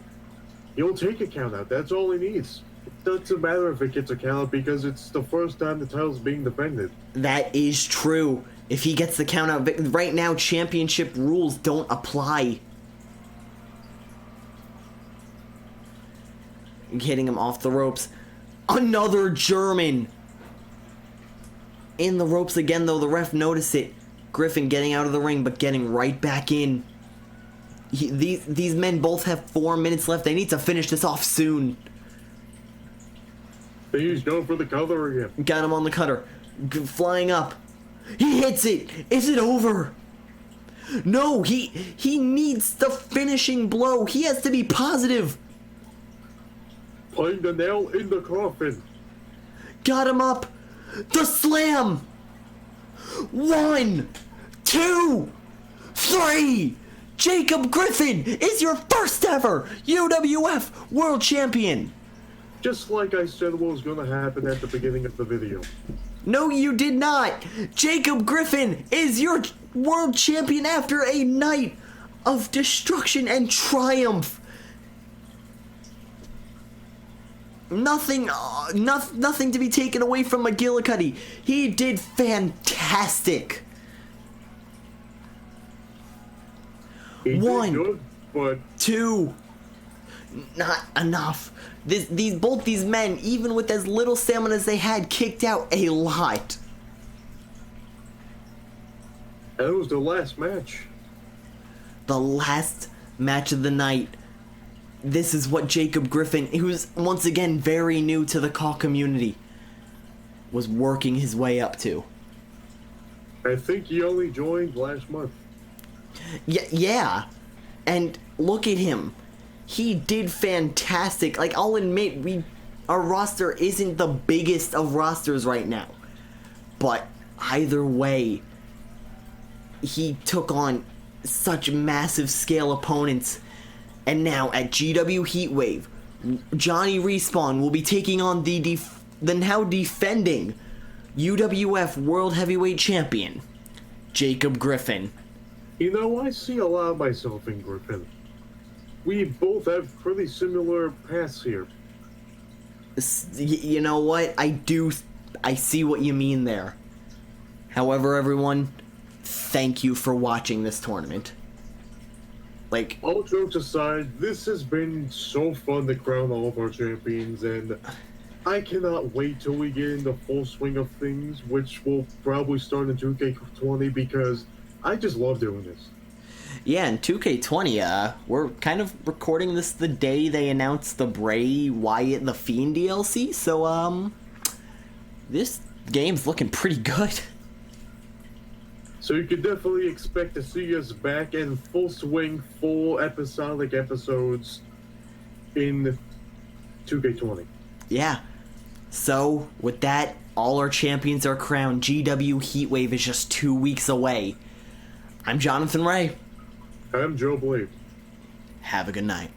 He'll take a count out. That's all he needs. It doesn't matter if it gets a count out because it's the first time the title's being defended. That is true. If he gets the count out, right now championship rules don't apply. Hitting him off the ropes. Another German. In the ropes again, though. The ref noticed it. Griffin getting out of the ring, but getting right back in. These men both have 4 minutes left. They need to finish this off soon. He's going for the cover again. Got him on the cutter. Flying up. He hits it. Is it over? No, he needs the finishing blow. He has to be positive. Putting the nail in the coffin. Got him up. The slam. 1, 2, 3. Jacob Griffin is your first ever UWF World Champion. Just like I said what was going to happen at the beginning of the video. No, you did not. Jacob Griffin is your world champion after a night of destruction and triumph. Nothing to be taken away from McGillicuddy. He did fantastic. He 1, did good, but 2, not enough. Both these men, even with as little stamina as they had, kicked out a lot. and it was the last match. The last match of the night. This is what Jacob Griffin, who's once again very new to the CAW community, was working his way up to. I think he only joined last month. Yeah. And look at him. He did fantastic. Like, I'll admit, our roster isn't the biggest of rosters right now. But either way, he took on such massive scale opponents. And now at GW Heatwave, Johnny Respawn will be taking on the now defending UWF World Heavyweight Champion, Jacob Griffin. You know, I see a lot of myself in Griffin. We both have pretty similar paths here. You know what? I see what you mean there. However, everyone, thank you for watching this tournament. Like, all jokes aside, this has been so fun to crown all of our champions, and I cannot wait till we get in the full swing of things, which will probably start in 2K20, because I just love doing this. Yeah, in 2K20, we're kind of recording this the day they announced the Bray Wyatt the Fiend DLC, so, this game's looking pretty good. So you can definitely expect to see us back in full swing, full episodic episodes in 2K20. Yeah. So, with that, all our champions are crowned. GW Heatwave is just 2 weeks away. I'm Jonathan Ray. I'm Joe Blade. Have a good night.